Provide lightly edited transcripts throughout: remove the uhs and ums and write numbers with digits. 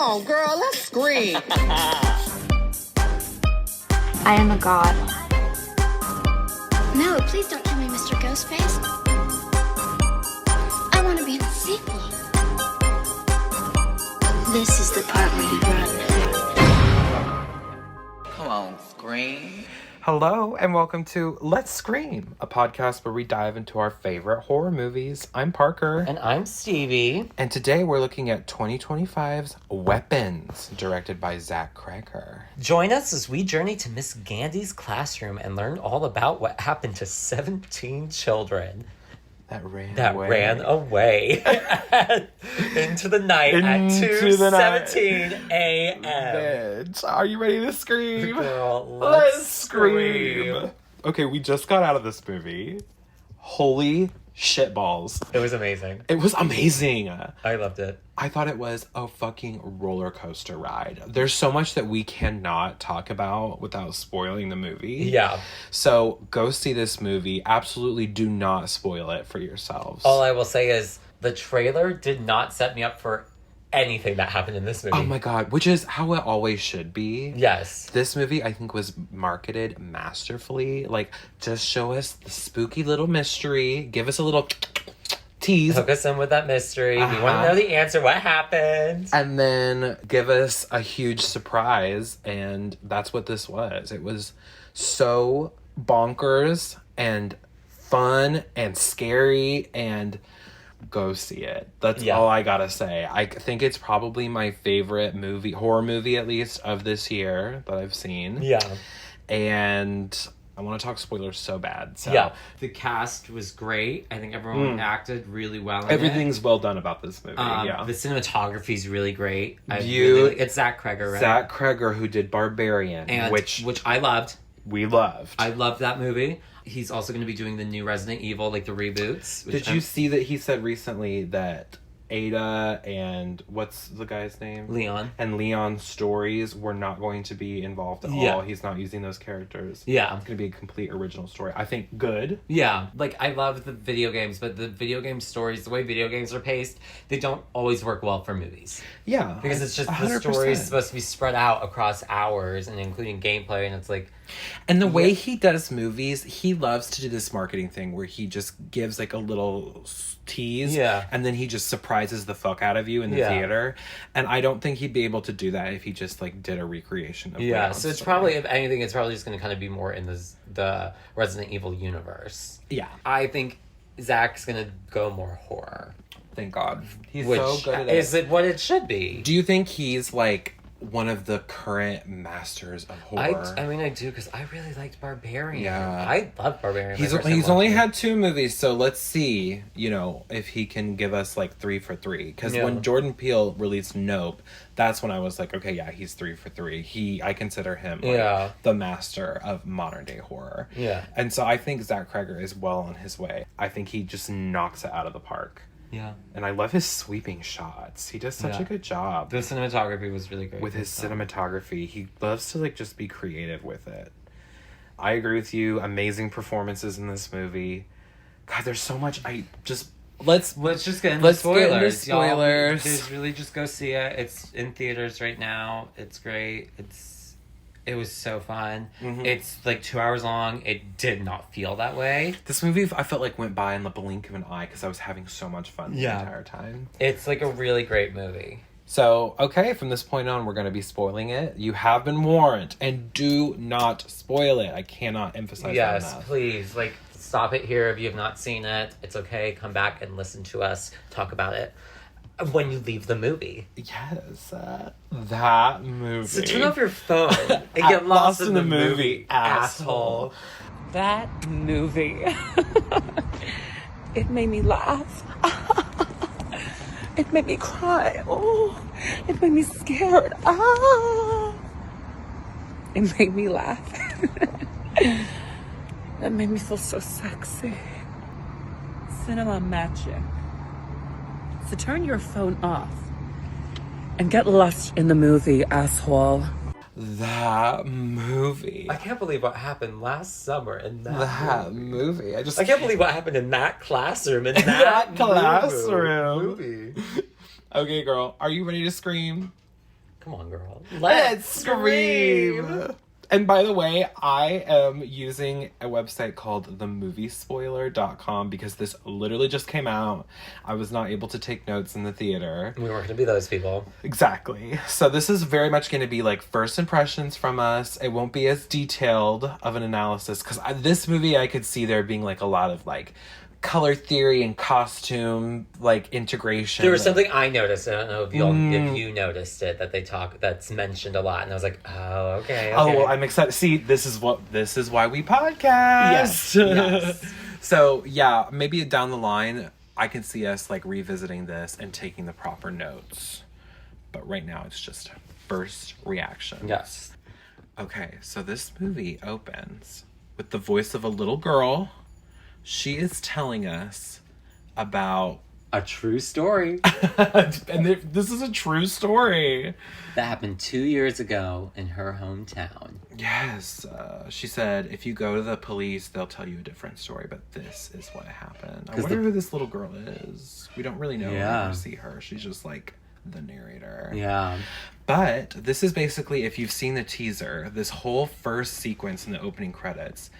on, girl, let's scream. I am a god. No, please don't kill me, Mr. Ghostface. I want to be in the sequel. This is the part where you run. Come on, scream. Hello, and welcome to Let's Scream, a podcast where we dive into our favorite horror movies. I'm Parker. And I'm Stevie. And today we're looking at 2025's Weapons, directed by Zach Cregger. Join us as we journey to Miss Gandy's classroom and learn all about what happened to 17 children That ran away into the night at 2:17 a.m. Bitch, are you ready to scream? Girl, Let's scream. Okay, we just got out of this movie. Holy shitballs. It was amazing. It was amazing. I loved it. I thought it was a fucking roller coaster ride. There's so much that we cannot talk about without spoiling the movie. Yeah. So go see this movie. Absolutely do not spoil it for yourselves. All I will say is the trailer did not set me up for anything that happened in this movie. Oh my god, which is how it always should be. Yes. This movie, I think, was marketed masterfully. Like, just show us the spooky little mystery. Give us a little tease. Hook us in with that mystery. We want to know the answer. What happened? And then give us a huge surprise. And that's what this was. It was so bonkers and fun and scary, and go see it. That's all I gotta say. I think it's probably my favorite movie, horror movie at least, of this year that I've seen. Yeah. And I want to talk spoilers so bad. So yeah. The cast was great. I think everyone acted really well in everything's well done about this movie. Yeah. The cinematography is really great. It's Zach Cregger, right? Zach Cregger, who did Barbarian, and which I loved. We loved. I loved that movie. He's also going to be doing the new Resident Evil, like the reboots. Did you see that he said recently that Ada and what's the guy's name? Leon. And Leon's stories were not going to be involved at all. He's not using those characters. Yeah. It's going to be a complete original story. I think good. Yeah. Like, I love the video games, but the video game stories, the way video games are paced, they don't always work well for movies. Yeah. Because it's just 100%. the story is supposed to be spread out across hours and including gameplay, and it's like... And the way he does movies, he loves to do this marketing thing where he just gives like a little tease, and then he just surprises the fuck out of you in the theater. And I don't think he'd be able to do that if he just like did a recreation of Leon's so it's story. probably, if anything, it's probably just going to kind of be more in the Resident Evil universe. Yeah. I think Zach's going to go more horror. Thank God. He's so good at it. Is it what it should be? Do you think he's like one of the current masters of horror? I mean, I do, because I really liked Barbarian. Yeah. I love Barbarian. He's only had 2 movies, so let's see, if he can give us like 3 for 3. Because when Jordan Peele released Nope, that's when I was like, okay, yeah, he's 3 for 3. I consider him the master of modern day horror. Yeah. And so I think Zach Cregger is well on his way. I think he just knocks it out of the park. Yeah. And I love his sweeping shots. He does such a good job. The cinematography was really great. With his cinematography, he loves to like just be creative with it. I agree with you. Amazing performances in this movie. God, there's so much. Let's just get into spoilers. Y'all, really just go see it. It's in theaters right now. It's great. It was so fun. Mm-hmm. It's like 2 hours long. It did not feel that way. This movie, I felt like went by in the blink of an eye because I was having so much fun the entire time. It's like a really great movie. So, okay, from this point on, we're going to be spoiling it. You have been warned, and do not spoil it. I cannot emphasize that enough. Yes, please. Like, stop it here if you have not seen it. It's okay. Come back and listen to us talk about it when you leave the movie. Yes, that movie. So turn off your phone and get lost in the movie, asshole. That movie. It made me laugh. It made me cry. Oh, it made me scared. It made me laugh. It made me feel so sexy. Cinema magic. So turn your phone off and get lost in the movie, asshole. That movie. I can't believe what happened last summer in that movie. I can't believe what happened in that classroom in that classroom movie. Okay, girl, are you ready to scream? Come on, girl. Let's scream! And by the way, I am using a website called themoviespoiler.com because this literally just came out. I was not able to take notes in the theater. We weren't going to be those people. Exactly. So this is very much going to be like first impressions from us. It won't be as detailed of an analysis because this movie I could see there being like a lot of like color theory and costume like integration. There was something I noticed. I don't know if you noticed it that's mentioned a lot, and I was like, oh, okay. Oh, well, I'm excited. See, this is why we podcast. Yes. So yeah, maybe down the line I can see us like revisiting this and taking the proper notes. But right now it's just first reaction. Yes. Okay, so this movie opens with the voice of a little girl. She is telling us about a true story. and this is a true story. That happened 2 years ago in her hometown. Yes. She said, if you go to the police, they'll tell you a different story, but this is what happened. I wonder who this little girl is. We don't really know her or see her. She's just like the narrator. Yeah. But this is basically, if you've seen the teaser, this whole first sequence in the opening credits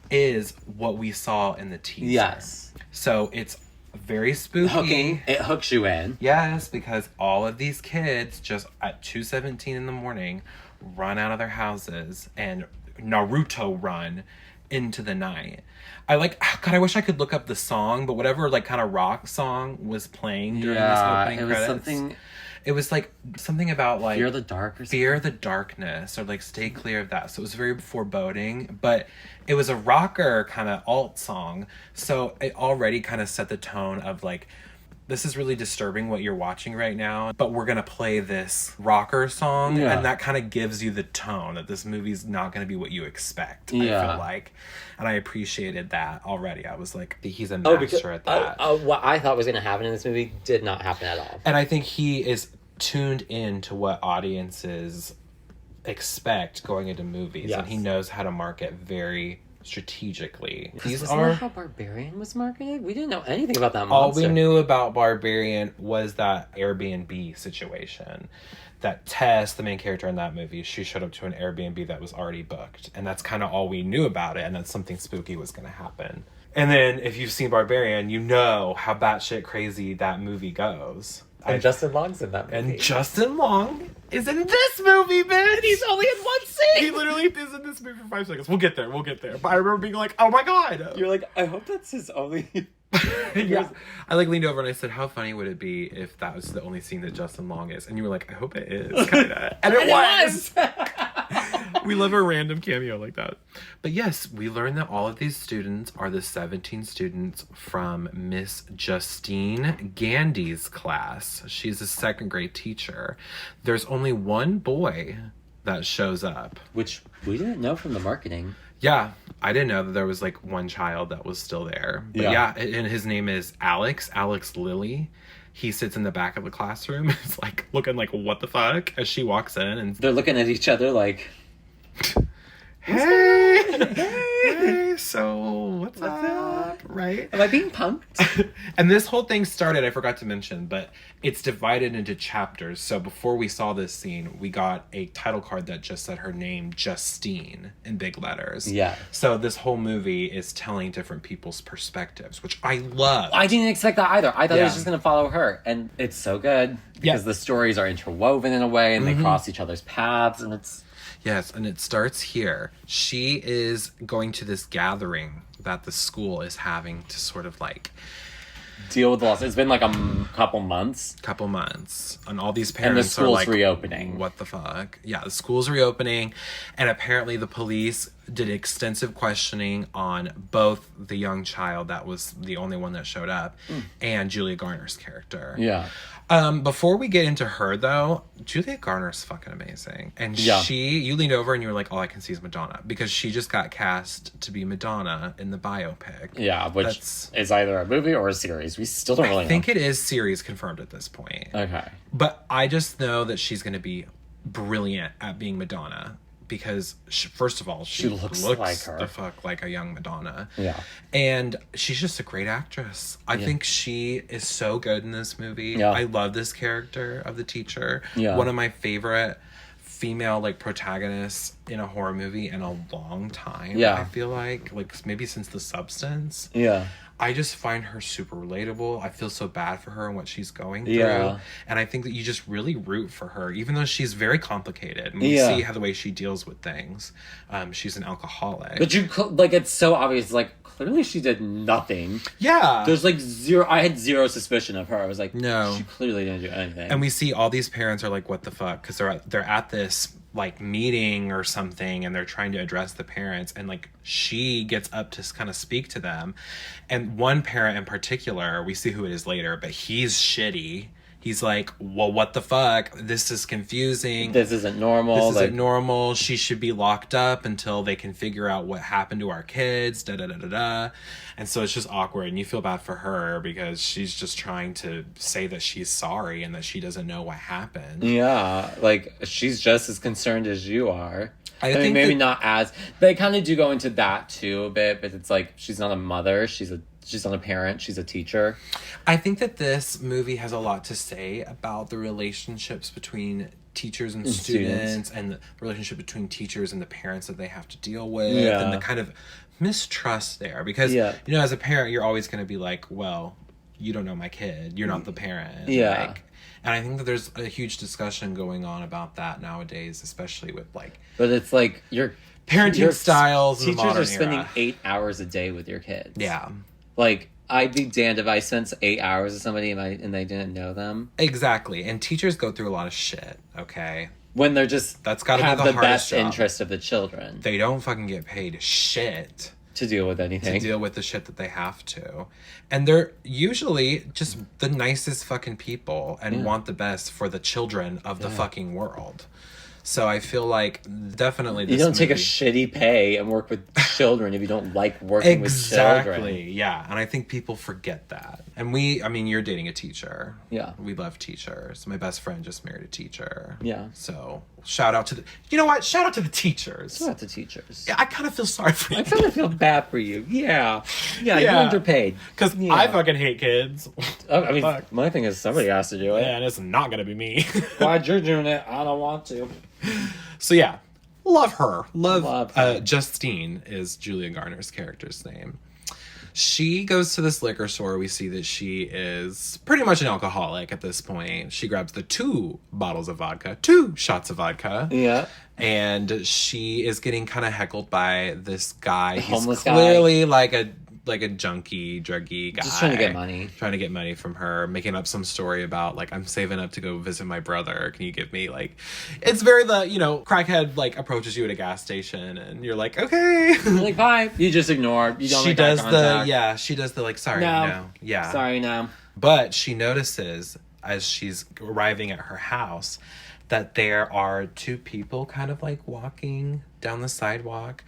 is what we saw in the teaser. Yes. So it's very spooky. It hooks you in. Yes, because all of these kids just at 2:17 in the morning run out of their houses and Naruto run into the night. I wish I could look up the song, but whatever like kind of rock song was playing during this opening credits. It was like something about like Fear the Dark or something. Fear the Darkness or like Stay Clear of That. So it was very foreboding, but it was a rocker kind of alt song. So it already kind of set the tone of like, this is really disturbing what you're watching right now, but we're going to play this rocker song. Yeah. And that kind of gives you the tone that this movie's not going to be what you expect. Yeah. I feel like. And I appreciated that already. I was like, he's a master at that. What I thought was going to happen in this movie did not happen at all. And I think he is tuned in to what audiences expect going into movies. Yes. And he knows how to market very strategically. Isn't that how Barbarian was marketed? We didn't know anything about that monster. All we knew about Barbarian was that Airbnb situation. That Tess, the main character in that movie, she showed up to an Airbnb that was already booked. And that's kind of all we knew about it. And that something spooky was going to happen. And then if you've seen Barbarian, you know how batshit crazy that movie goes. And Justin Long's in that movie. And Justin Long is in this movie, bitch! And he's only in one scene! He literally is in this movie for 5 seconds. We'll get there. But I remember being like, oh my god! You're like, I hope that's his only... Yeah. I like leaned over and I said, how funny would it be if that was the only scene that Justin Long is? And you were like, I hope it is, kinda. And it was! We love a random cameo like that. But yes, we learned that all of these students are the 17 students from Miss Justine Gandy's class. She's a 2nd grade teacher. There's only one boy that shows up. Which we didn't know from the marketing. Yeah, I didn't know that there was like one child that was still there. But yeah, and his name is Alex Lilly. He sits in the back of the classroom. It's like looking like, what the fuck? As she walks in and they're looking at each other like, hey, so what's up? Right? Am I being punked? And this whole thing started, I forgot to mention, but it's divided into chapters. So before we saw this scene, we got a title card that just said her name, Justine, in big letters. Yeah. So this whole movie is telling different people's perspectives, which I love. I didn't expect that either. I thought it was just going to follow her. And it's so good because the stories are interwoven in a way and they cross each other's paths and it's... Yes, and it starts here. She is going to this gathering that the school is having to sort of like... deal with the loss. It's been like a couple months. And all these parents and the school's are like, reopening. What the fuck? Yeah, the school's reopening. And apparently the police did extensive questioning on both the young child, that was the only one that showed up, and Julia Garner's character. Yeah. Before we get into her, though, Julia Garner's fucking amazing. And you leaned over and you were like, all I can see is Madonna. Because she just got cast to be Madonna in the biopic. Yeah, which is either a movie or a series. We still don't really know. I think it is series confirmed at this point. Okay. But I just know that she's going to be brilliant at being Madonna. because first of all, she looks like her. the fuck like a young Madonna. Yeah. And she's just a great actress. I think she is so good in this movie. Yeah. I love this character of the teacher. Yeah. One of my favorite female like protagonists in a horror movie in a long time. Yeah. I feel like maybe since The Substance. Yeah. I just find her super relatable. I feel so bad for her and what she's going through. Yeah. And I think that you just really root for her, even though she's very complicated. And we see how the way she deals with things. She's an alcoholic. But it's so obvious, like, clearly she did nothing. Yeah. There's, like, I had zero suspicion of her. I was like, no. She clearly didn't do anything. And we see all these parents are like, what the fuck? Because they're at this like meeting or something, and they're trying to address the parents, and like she gets up to kind of speak to them, and one parent in particular, we see who it is later, but he's shitty. He's like, well, what the fuck? This is confusing. This isn't normal. This isn't normal. She should be locked up until they can figure out what happened to our kids. Da da da da da. And so it's just awkward, and you feel bad for her because she's just trying to say that she's sorry and that she doesn't know what happened. Yeah, like she's just as concerned as you are. I think mean, maybe not as. They kind of do go into that too a bit, but it's like she's not a mother. She's not a parent. She's a teacher. I think that this movie has a lot to say about the relationships between teachers and students, and the relationship between teachers and the parents that they have to deal with, and the kind of mistrust there. Because, you know, as a parent, you're always going to be like, well, you don't know my kid. You're not the parent. Yeah. Like, and I think that there's a huge discussion going on about that nowadays, especially with like... But it's like your parenting styles in the teachers modern are spending era. 8 hours a day with your kids. Yeah. Like, I'd be damned if I spent 8 hours with somebody and they didn't know them. Exactly. And teachers go through a lot of shit, okay? When they're just That's gotta have be the the hardest best job. interest of the children. They don't fucking get paid shit To deal with anything. to deal with the shit that they have to. And they're usually just the nicest fucking people and want the best for the children of the fucking world. So I feel like definitely this You don't take a movie- shitty pay and work with children if you don't like working with children. Exactly, yeah. And I think people forget that. And you're dating a teacher. Yeah. We love teachers. My best friend just married a teacher. Yeah. So shout out to you know what? Shout out to the teachers. Shout out to teachers. Yeah, I kind of feel sorry for you. I kind of feel bad for you. Yeah. Yeah, you're Yeah. underpaid. Because I fucking hate kids. Oh, I mean, Fuck. my thing is somebody has to do it. Yeah, and it's not going to be me. Glad you're doing it. I don't want to. So yeah, love her. Love her. Justine is Julia Garner's character's name. She goes to this liquor store. We see that she is pretty much an alcoholic at this point. She grabs the 2 bottles of vodka, 2 shots of vodka. Yeah. And she is getting kind of heckled by this guy. He's homeless guy. clearly like a junkie, druggy guy. Just trying to get money. Trying to get money from her, making up some story about, like, I'm saving up to go visit my brother. Can you give me, like... It's very crackhead, like, approaches you at a gas station, and you're like, okay. You're like, bye. You just ignore. You don't She make eye does contact. she does the, like, sorry, No. no. Yeah. Sorry, no. But she notices, as she's arriving at her house, that there are 2 people kind of, like, walking down the sidewalk,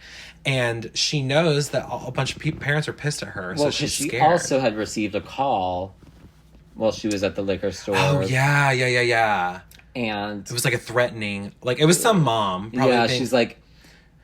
and she knows that a bunch of parents are pissed at her, so she's she scared. also had received a call while she was at the liquor store. Oh, yeah. And It was like a threatening, like, it was some mom. Probably she's like,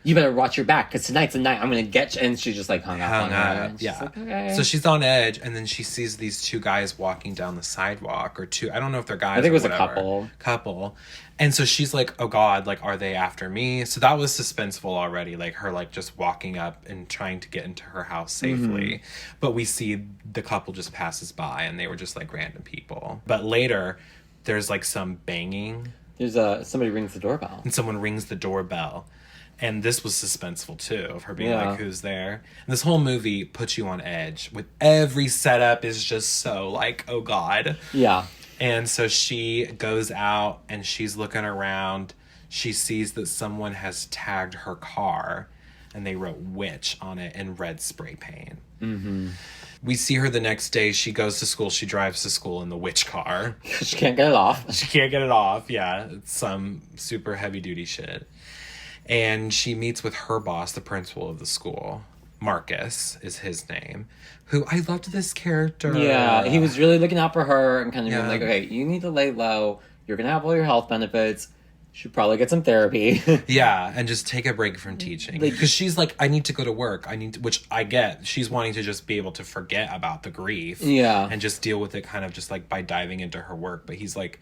you better watch your back, because tonight's the night I'm going to get you. And she just, like, hung up on her. And she's Yeah. like, okay. So she's on edge, and then she sees these 2 guys walking down the sidewalk, or 2, I don't know if they're guys I think or it was a whatever. Couple. And so she's like, oh God, like, are they after me? So that was suspenseful already, like, her, like, just walking up and trying to get into her house safely. But we see the couple just passes by, and they were just, like, random people. But later, there's, like, some banging. There's somebody rings the doorbell. And someone rings the doorbell. And this was suspenseful too, of her being Yeah. like, who's there? And this whole movie puts you on edge. With every setup is just so like, oh God. Yeah. And so she goes out and she's looking around. She sees that someone has tagged her car, and they wrote witch on it in red spray paint. Mm-hmm. We see her the next day. She goes to school. She drives to school in the witch car. She can't get it off. She can't get it off. Yeah. It's some super heavy duty shit. And she meets with her boss, the principal of the school. Marcus is his name. Who I loved this character. Yeah, he was really looking out for her and kind of being Yeah. like, okay, you need to lay low. You're going to have all your health benefits. Should probably get some therapy. Yeah, and just take a break from teaching. Because she's like, I need to go to work. Which I get. She's wanting to just be able to forget about the grief. Yeah. And just deal with it kind of just like by diving into her work. But he's like,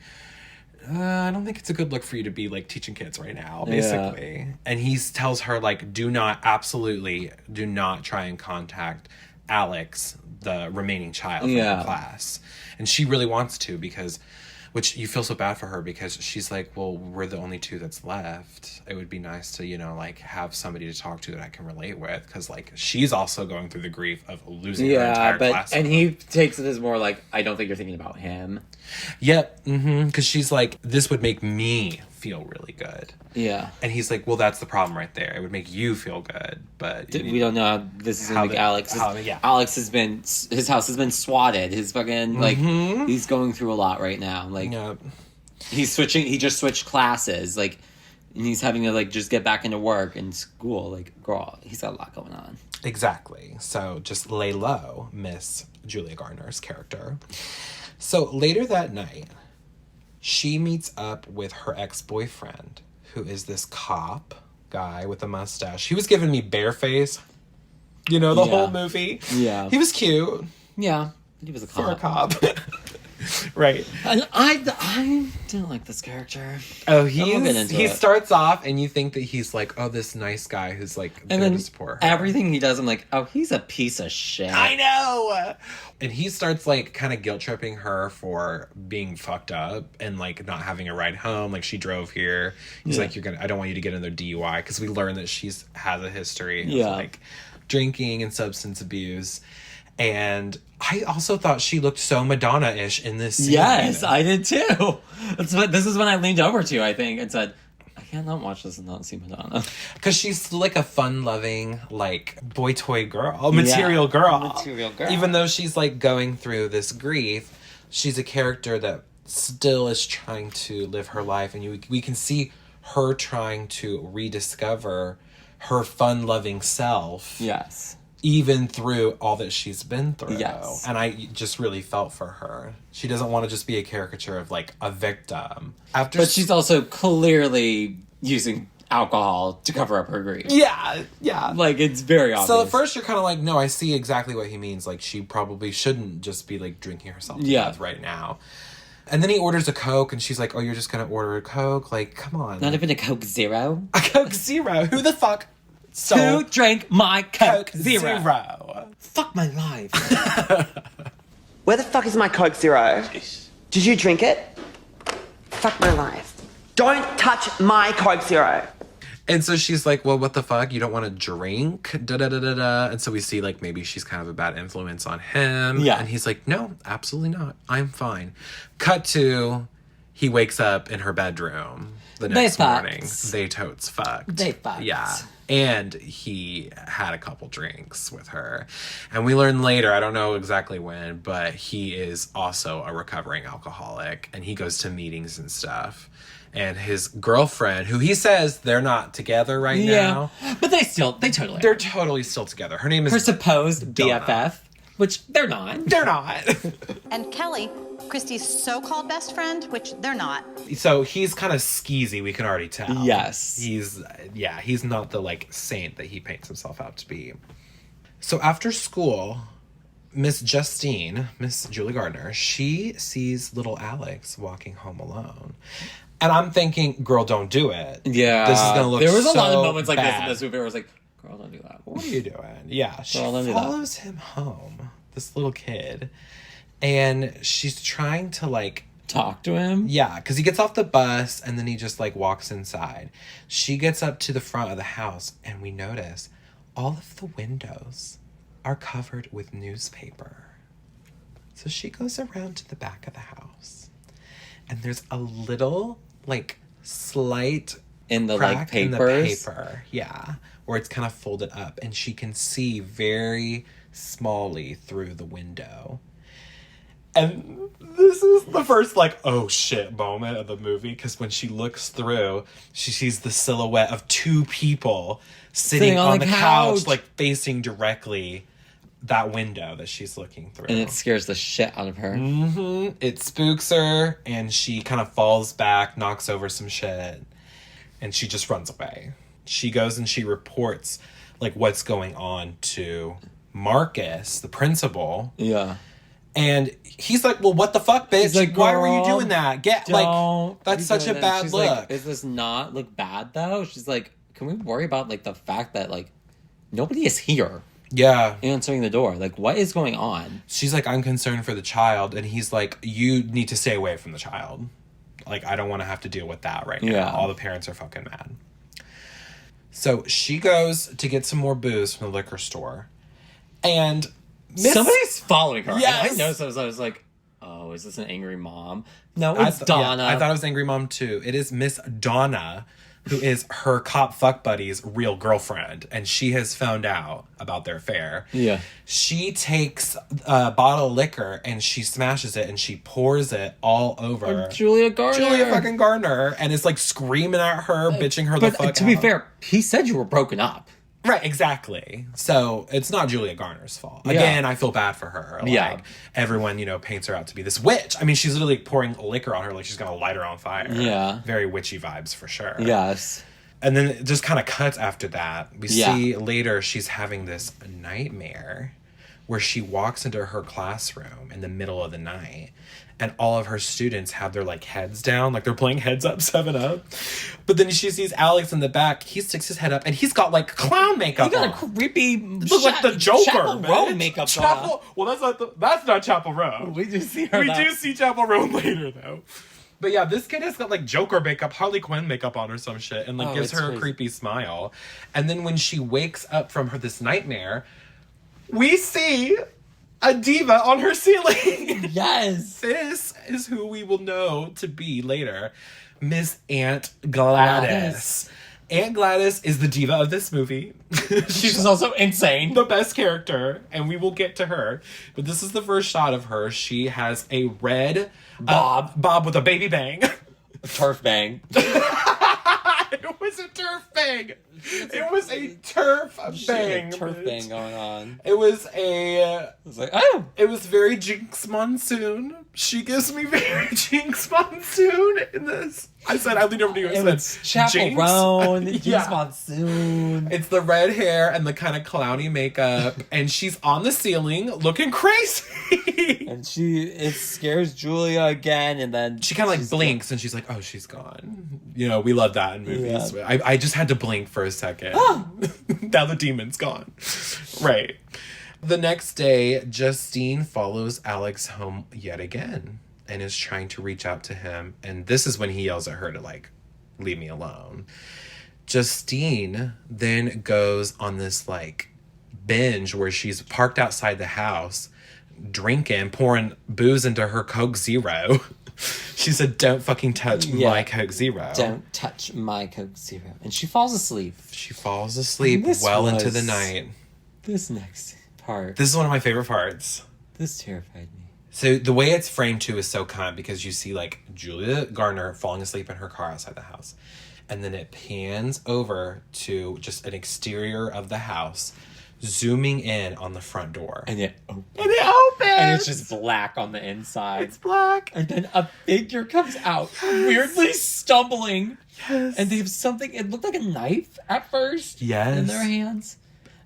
I don't think it's a good look for you to be like teaching kids right now, basically. Yeah. And he tells her like, absolutely do not try and contact Alex, the remaining child from the class. And she really wants to which you feel so bad for her because she's like, well, we're the only two that's left. It would be nice to, like have somebody to talk to that I can relate with. Because like she's also going through the grief of losing her entire class. And he takes it as more like, I don't think you're thinking about him. Yep. Because she's like, this would make me feel really good. Yeah. And he's like, well, that's the problem right there. It would make you feel good. But we don't know how this is going to make Alex. Alex his house has been swatted. His fucking, like, he's going through a lot right now. Like, he just switched classes. Like, and he's having to, like, just get back into work and school. Like, girl, he's got a lot going on. Exactly. So just lay low, Miss Julia Garner's character. So later that night, she meets up with her ex-boyfriend, who is this cop guy with a mustache. He was giving me bare face, the whole movie. Yeah. He was cute. Yeah. He was a cop. For a cop. Right. And I didn't like this character. Oh, he starts off and you think that he's like, oh, this nice guy who's like there to support her. Everything he does, I'm like, oh, he's a piece of shit. I know. And he starts like kind of guilt tripping her for being fucked up and like not having a ride home. Like she drove here. He's like, I don't want you to get another DUI because we learned that has a history of like drinking and substance abuse. And I also thought she looked so Madonna-ish in this scene. Yes, I did too. This is when I leaned over to you, I think, and said, I cannot watch this and not see Madonna. Because she's like a fun-loving, like, boy toy girl, material girl. Even though she's like going through this grief, she's a character that still is trying to live her life. And we can see her trying to rediscover her fun-loving self. Yes. Even through all that she's been through. Yes. And I just really felt for her. She doesn't want to just be a caricature of, like, a victim. But she's also clearly using alcohol to cover up her grief. Yeah. Like, it's very obvious. So at first you're kind of like, no, I see exactly what he means. Like, she probably shouldn't just be, like, drinking herself to death right now. And then he orders a Coke, and she's like, oh, you're just going to order a Coke? Like, come on. Not even a Coke Zero? A Coke Zero? Who the fuck... Who drank my Coke Zero? Fuck my life. Where the fuck is my Coke Zero? Did you drink it? Fuck my life. Don't touch my Coke Zero. And so she's like, well, what the fuck? You don't want to drink? Da-da-da-da-da. And so we see, like, maybe she's kind of a bad influence on him. Yeah. And he's like, no, absolutely not. I'm fine. Cut to, he wakes up in her bedroom the next morning. They totes fucked. They fucked. Yeah. And he had a couple drinks with her. And we learn later, I don't know exactly when, but he is also a recovering alcoholic. And he goes to meetings and stuff. And his girlfriend, who he says they're not together right now. But they're totally still together. Her name is... Her supposed BFF, which they're not. They're not. And Kelly, Christy's so-called best friend, which they're not. So he's kind of skeezy, we can already tell. Yes. He's not the, like, saint that he paints himself out to be. So after school, Miss Julie Gardner, she sees little Alex walking home alone. And I'm thinking, girl, don't do it. Yeah. This is going to look so bad. There was a lot of moments like this in this movie where I was like, girl, don't do that. What are you doing? Yeah. She follows him home, this little kid. And she's trying to, like... talk to him? Yeah, because he gets off the bus and then he just, like, walks inside. She gets up to the front of the house and we notice all of the windows are covered with newspaper. So she goes around to the back of the house and there's a little, like, slight in the, crack like, papers? in the paper. Yeah, where it's kind of folded up and she can see very smallly through the window. And this is the first, like, oh shit moment of the movie, because when she looks through, she sees the silhouette of two people sitting on the couch, like, facing directly that window that she's looking through. And it scares the shit out of her. Mm-hmm. It spooks her, and she kind of falls back, knocks over some shit. and she just runs away. She goes and she reports like what's going on to Marcus, the principal. Yeah. And he's like, well, what the fuck, bitch? Like, why were you doing that? That's such a bad She's look. Like, does this not look bad, though? She's like, can we worry about, like, the fact that, like, nobody is here? Yeah. Answering the door. Like, what is going on? She's like, I'm concerned for the child. And he's like, you need to stay away from the child. Like, I don't want to have to deal with that right now. Yeah. All the parents are fucking mad. So she goes to get some more booze from the liquor store. And somebody's following her. Yes. And I noticed, I was like, oh, is this an angry mom? No, it's Donna. Yeah, I thought it was Angry Mom too. It is Miss Donna, who is her cop fuck buddy's real girlfriend, and she has found out about their affair. Yeah. She takes a bottle of liquor and she smashes it and she pours it all over Julia Garner. Julia fucking Garner, and is like screaming at her, bitching her the fuck out. But to be fair, he said you were broken up. Right, exactly. So it's not Julia Garner's fault. Yeah. Again, I feel bad for her. Like, yeah. Everyone, paints her out to be this witch. I mean, she's literally pouring liquor on her like she's going to light her on fire. Yeah. Very witchy vibes for sure. Yes. And then it just kind of cuts after that. We see later she's having this nightmare where she walks into her classroom in the middle of the night and all of her students have their like heads down, like they're playing Heads Up 7-Up. But then she sees Alex in the back. He sticks his head up and he's got like clown makeup on. He got a creepy look like the Joker. Chapel Roan makeup on. Well, that's not Chapel Roan. We do see her. We do see Chapel Roan later though. But yeah, this kid has got like Joker makeup, Harley Quinn makeup on or some shit, and like gives her a creepy smile. And then when she wakes up from this nightmare, we see a diva on her ceiling. Yes. This is who we will know to be later. Miss Aunt Gladys. Aunt Gladys is the diva of this movie. She's also insane. The best character, and we will get to her. But this is the first shot of her. She has a red bob with a baby bang. A turf bang. It was a turf bang. It was a turf bang. Turf bang going on. It was a... I was like, oh! It was very Jinx Monsoon. She gives me very Jinx Monsoon in this. I leaned over to you and said, it's Chapel Roan, Jinx Monsoon. It's the red hair and the kind of clowny makeup. And she's on the ceiling looking crazy. And it scares Julia again. And then she kind of like blinks and she's like, oh, she's gone. We love that in movies. Yeah. I just had to blink for a second. Now the demon's gone. Right. The next day, Justine follows Alex home yet again and is trying to reach out to him. And this is when he yells at her to like, leave me alone. Justine then goes on this like binge where she's parked outside the house, drinking, pouring booze into her Coke Zero. She said, don't fucking touch my Coke Zero. Don't touch my Coke Zero. And she falls asleep. She falls asleep well into the night. This next part. This is one of my favorite parts. This terrified me. So the way it's framed too is so kind because you see like Julia Garner falling asleep in her car outside the house. And then it pans over to just an exterior of the house, zooming in on the front door. And it opens. And it's just black on the inside. It's black. And then a figure comes out, weirdly stumbling. Yes. And they have something, it looked like a knife at first. Yes. In their hands.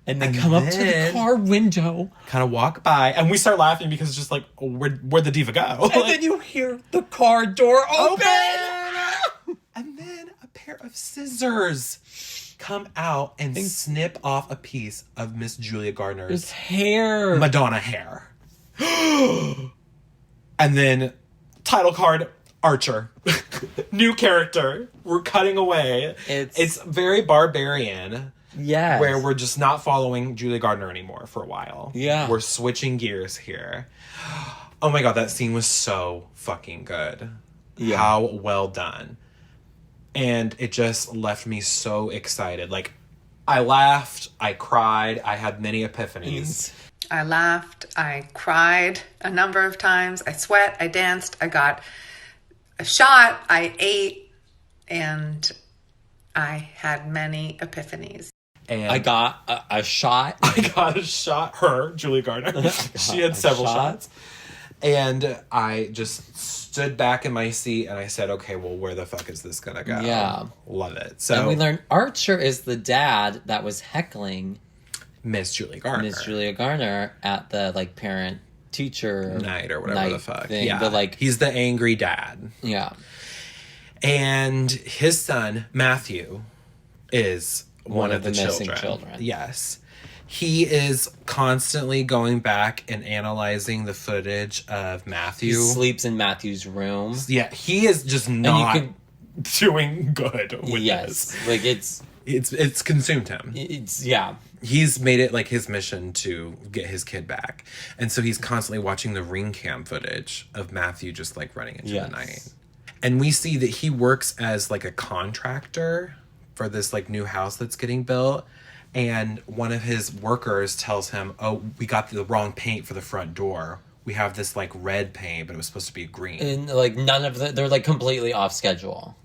And they come up to the car window. Kind of walk by. And we start laughing because it's just like, where'd the diva go? And then you hear the car door open. And then a pair of scissors come out and snip off a piece of Miss Julia Garner's hair. Madonna hair. And then title card, Archer. New character. We're cutting away. It's very barbarian. Yes. Where we're just not following Julia Garner anymore for a while. Yeah. We're switching gears here. Oh my god, that scene was so fucking good. Yeah. How well done. And it just left me so excited. Like, I laughed, I cried, I had many epiphanies. I laughed, I cried a number of times, I sweat, I danced, I got a shot, I ate, and I had many epiphanies. And I got a shot. I got a shot. Her, Julia Garner. She had several shots. And I just stood back in my seat and I said, okay, well, where the fuck is this gonna go? Yeah. Love it. So and we learned Archer is the dad that was heckling Miss Julia Garner at the like parent teacher night or whatever the fuck. Thing. Yeah. But like he's the angry dad. Yeah. And his son, Matthew, is one of the missing children. Yes. He is constantly going back and analyzing the footage of Matthew. He sleeps in Matthew's room. Yeah, he is just not doing good with this. Like it's consumed him. Yeah. He's made it like his mission to get his kid back. And so he's constantly watching the ring cam footage of Matthew just like running into the night. And we see that he works as like a contractor for this like new house that's getting built. And one of his workers tells him, oh, we got the wrong paint for the front door. We have this like red paint, but it was supposed to be green. And like none of they're like completely off schedule.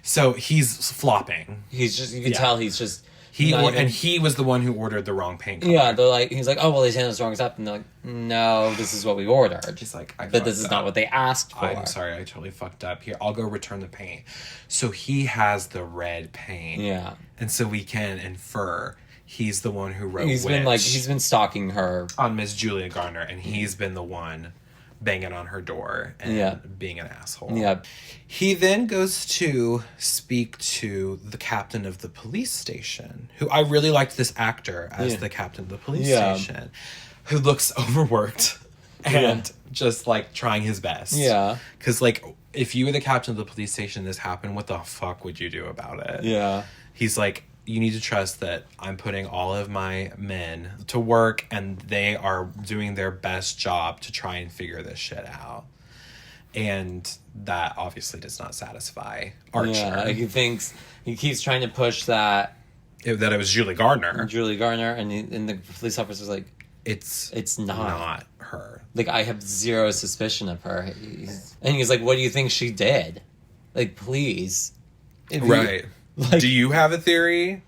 So he's flopping. He's just, you can tell he's just. And he was the one who ordered the wrong paint color. Yeah, they're like, he's like, oh, well, they sent us the wrong stuff. And they're like, no, this is what we ordered. He's like, but this is not what they asked for. I'm sorry, I totally fucked up. Here, I'll go return the paint. So he has the red paint. Yeah. And so we can infer he's the one who wrote He's been stalking her. On Miss Julia Garner, and he's been the one banging on her door and being an asshole. Yeah. He then goes to speak to the captain of the police station, who I really liked this actor as the captain of the police station, who looks overworked and just like trying his best. Yeah. Because like if you were the captain of the police station, this happened, what the fuck would you do about it? Yeah. He's like, you need to trust that I'm putting all of my men to work and they are doing their best job to try and figure this shit out. And that obviously does not satisfy Archer. Yeah, he keeps trying to push that it was Julie Gardner. And the police officer's like, it's not her. Like, I have zero suspicion of her. And he's like, what do you think she did? Like, please. Right. Like, do you have a theory?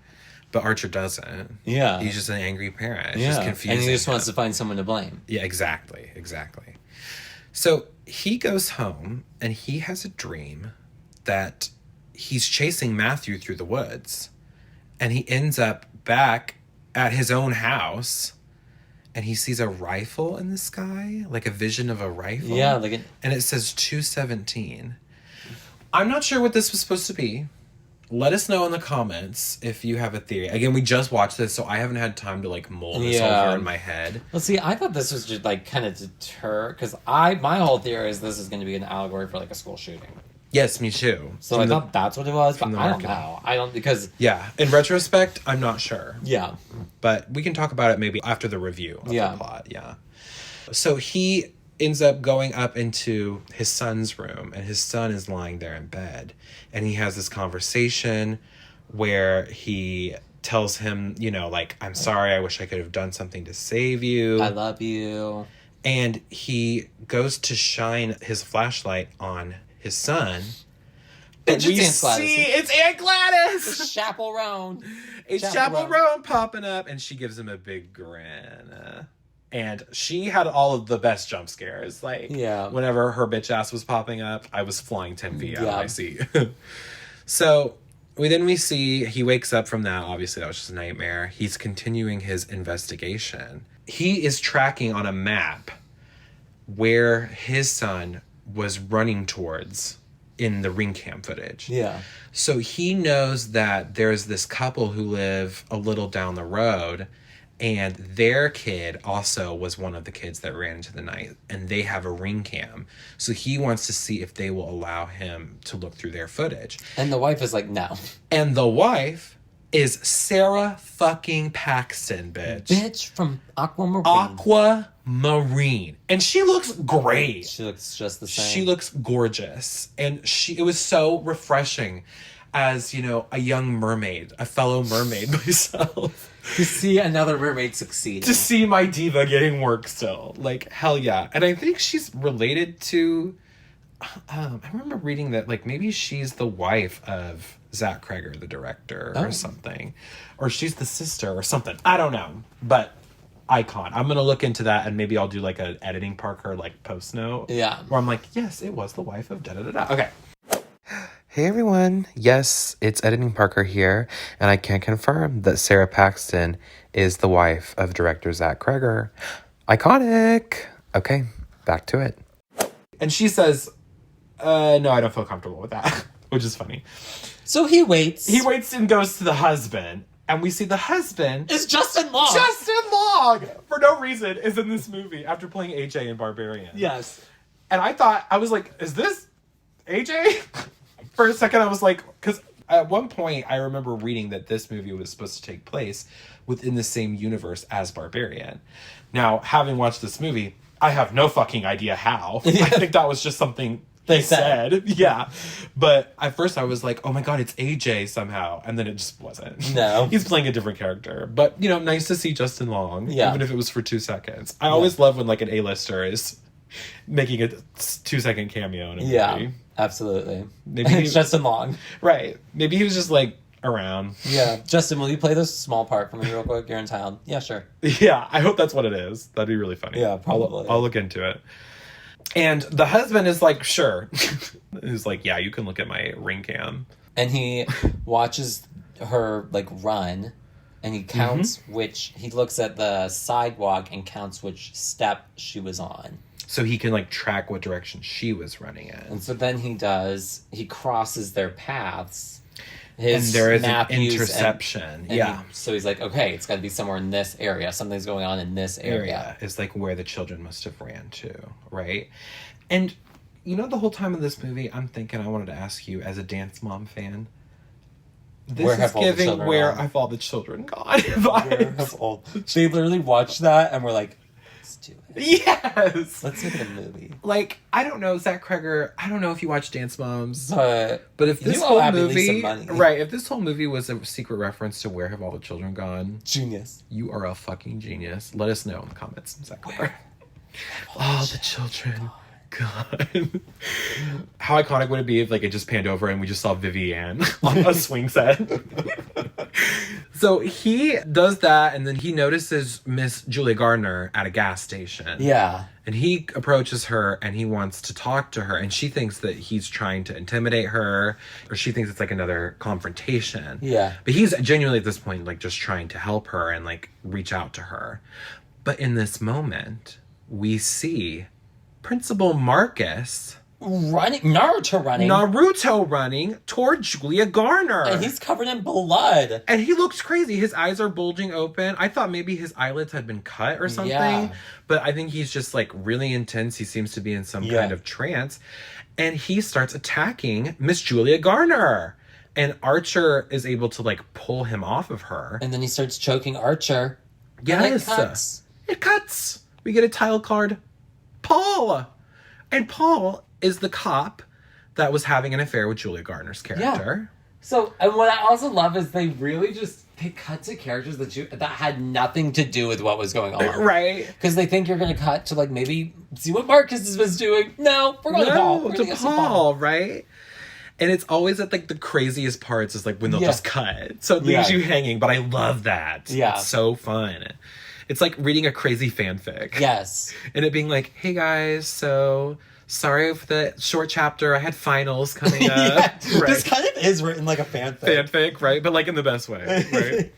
But Archer doesn't. Yeah. He's just an angry parent. It's just confusing. And he just wants to find someone to blame. Yeah, exactly. So he goes home and he has a dream that he's chasing Matthew through the woods. And he ends up back at his own house and he sees a rifle in the sky, like a vision of a rifle. Yeah, and it says 217. I'm not sure what this was supposed to be. Let us know in the comments if you have a theory. Again, we just watched this, so I haven't had time to like mull this over in my head. Well, see, I thought this was just like kind of deter, because my whole theory is this is going to be an allegory for like a school shooting. Yes, me too. So I thought that's what it was, but I don't know. Because in retrospect, I'm not sure. Yeah, but we can talk about it maybe after the review of the plot. Yeah. So he ends up going up into his son's room, and his son is lying there in bed. And he has this conversation where he tells him, like, I'm sorry, I wish I could have done something to save you. I love you. And he goes to shine his flashlight on his son. It's Aunt Gladys. It's Aunt Gladys! It's Chaperone. It's Chaperone popping up, and she gives him a big grin. And she had all of the best jump scares. Like, whenever her bitch ass was popping up, I was flying 10 feet out of my seat. So, we see he wakes up from that. Obviously, that was just a nightmare. He's continuing his investigation. He is tracking on a map where his son was running towards in the ring cam footage. Yeah. So, he knows that there's this couple who live a little down the road. And their kid also was one of the kids that ran into the night. And they have a ring cam. So he wants to see if they will allow him to look through their footage. And the wife is like, no. And the wife is Sarah fucking Paxton, bitch. Bitch from Aquamarine. Aquamarine. And she looks great. She looks just the same. She looks gorgeous. And it was so refreshing as, a young mermaid, a fellow mermaid myself. To see another mermaid succeed. To see my diva getting work still. Like, hell yeah. And I think she's related to... I remember reading that, like, maybe she's the wife of Zach Cregger, the director, or something. Or she's the sister or something. I don't know. But icon. I'm gonna look into that, and maybe I'll do like an editing Parker like post note. Yeah. Where I'm like, yes, it was the wife of da da da da. Okay. Hey everyone. Yes, it's Editing Parker here, and I can confirm that Sarah Paxton is the wife of director Zach Cregger. Iconic. Okay, back to it. And she says, no, I don't feel comfortable with that, which is funny. So he waits. He waits and goes to the husband, and we see the husband is Justin Long. Justin Long, for no reason, is in this movie after playing AJ in Barbarian. Yes. And I was like, is this AJ? For a second, I was like, because at one point, I remember reading that this movie was supposed to take place within the same universe as Barbarian. Now, having watched this movie, I have no fucking idea how. I think that was just something they said. Yeah. But at first, I was like, oh my God, it's AJ somehow. And then it just wasn't. No. He's playing a different character. But, you know, nice to see Justin Long, even if it was for 2 seconds. I always love when, like, an A-lister is making a 2-second cameo in a movie. Yeah, absolutely. Maybe it's Justin Long. Right. Maybe he was just like around. Yeah. Justin, will you play this small part for me real quick? You're in town. Yeah, sure. Yeah, I hope that's what it is. That'd be really funny. Yeah, probably. I'll look into it. And the husband is like, sure. He's like, yeah, you can look at my ring cam. And he watches her like run, and he counts which, he looks at the sidewalk and counts which step she was on. So he can like track what direction she was running in. And so then he crosses their paths. And there is an interception. So he's like, okay, it's got to be somewhere in this area. Something's going on in this area. Is like where the children must have ran to, right? And you know, the whole time of this movie, I'm thinking I wanted to ask you, as a Dance Mom fan, this is giving where have all the children gone? They literally watched that and were like, let's do it. Yes! Let's make it a movie. Like, I don't know, Zach Cregger, I don't know if you watch Dance Moms. But if this whole movie... Right, if this whole movie was a secret reference to Where Have All the Children Gone? Genius. You are a fucking genius. Let us know in the comments, Zach Cregger. All the children... God. How iconic would it be if like it just panned over and we just saw Vivienne on a swing set? So he does that, and then he notices Miss Julia Gardner at a gas station. Yeah. And he approaches her and he wants to talk to her, and she thinks that he's trying to intimidate her, or she thinks it's like another confrontation. Yeah. But he's genuinely at this point like just trying to help her and like reach out to her. But in this moment, we see Principal Marcus Naruto running toward Julia Garner. And he's covered in blood. And he looks crazy. His eyes are bulging open. I thought maybe his eyelids had been cut or something. Yeah. But I think he's just like really intense. He seems to be in some kind of trance. And he starts attacking Miss Julia Garner. And Archer is able to like pull him off of her. And then he starts choking Archer. Yes. And it cuts. We get a title card. Paul. And Paul is the cop that was having an affair with Julia Garner's character. Yeah. So, and what I also love is they cut to characters that had nothing to do with what was going on. Right. Because they think you're going to cut to like maybe see what Marcus was doing. No, we're going to Paul. We're to Paul, right? And it's always at like the craziest parts is like when they'll just cut. So it leaves you hanging, but I love that. Yeah. It's so fun. It's like reading a crazy fanfic. Yes. And it being like, hey guys, so sorry for the short chapter. I had finals coming up. Right. This kind of is written like a fanfic. Fanfic, right? But like in the best way, right?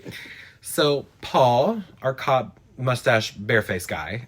So Paul, our cop mustache bareface guy,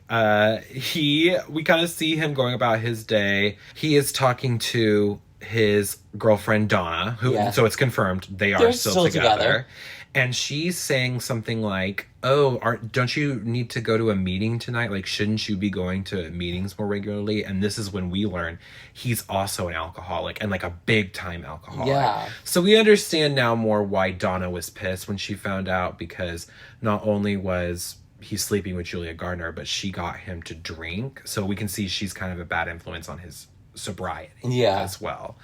we kind of see him going about his day. He is talking to his girlfriend Donna, so it's confirmed they're still together. And she's saying something like, oh, don't you need to go to a meeting tonight? Like, shouldn't you be going to meetings more regularly? And this is when we learn he's also an alcoholic, and like a big time alcoholic. Yeah. So we understand now more why Donna was pissed when she found out, because not only was he sleeping with Julia Gardner, but she got him to drink. So we can see she's kind of a bad influence on his sobriety as well.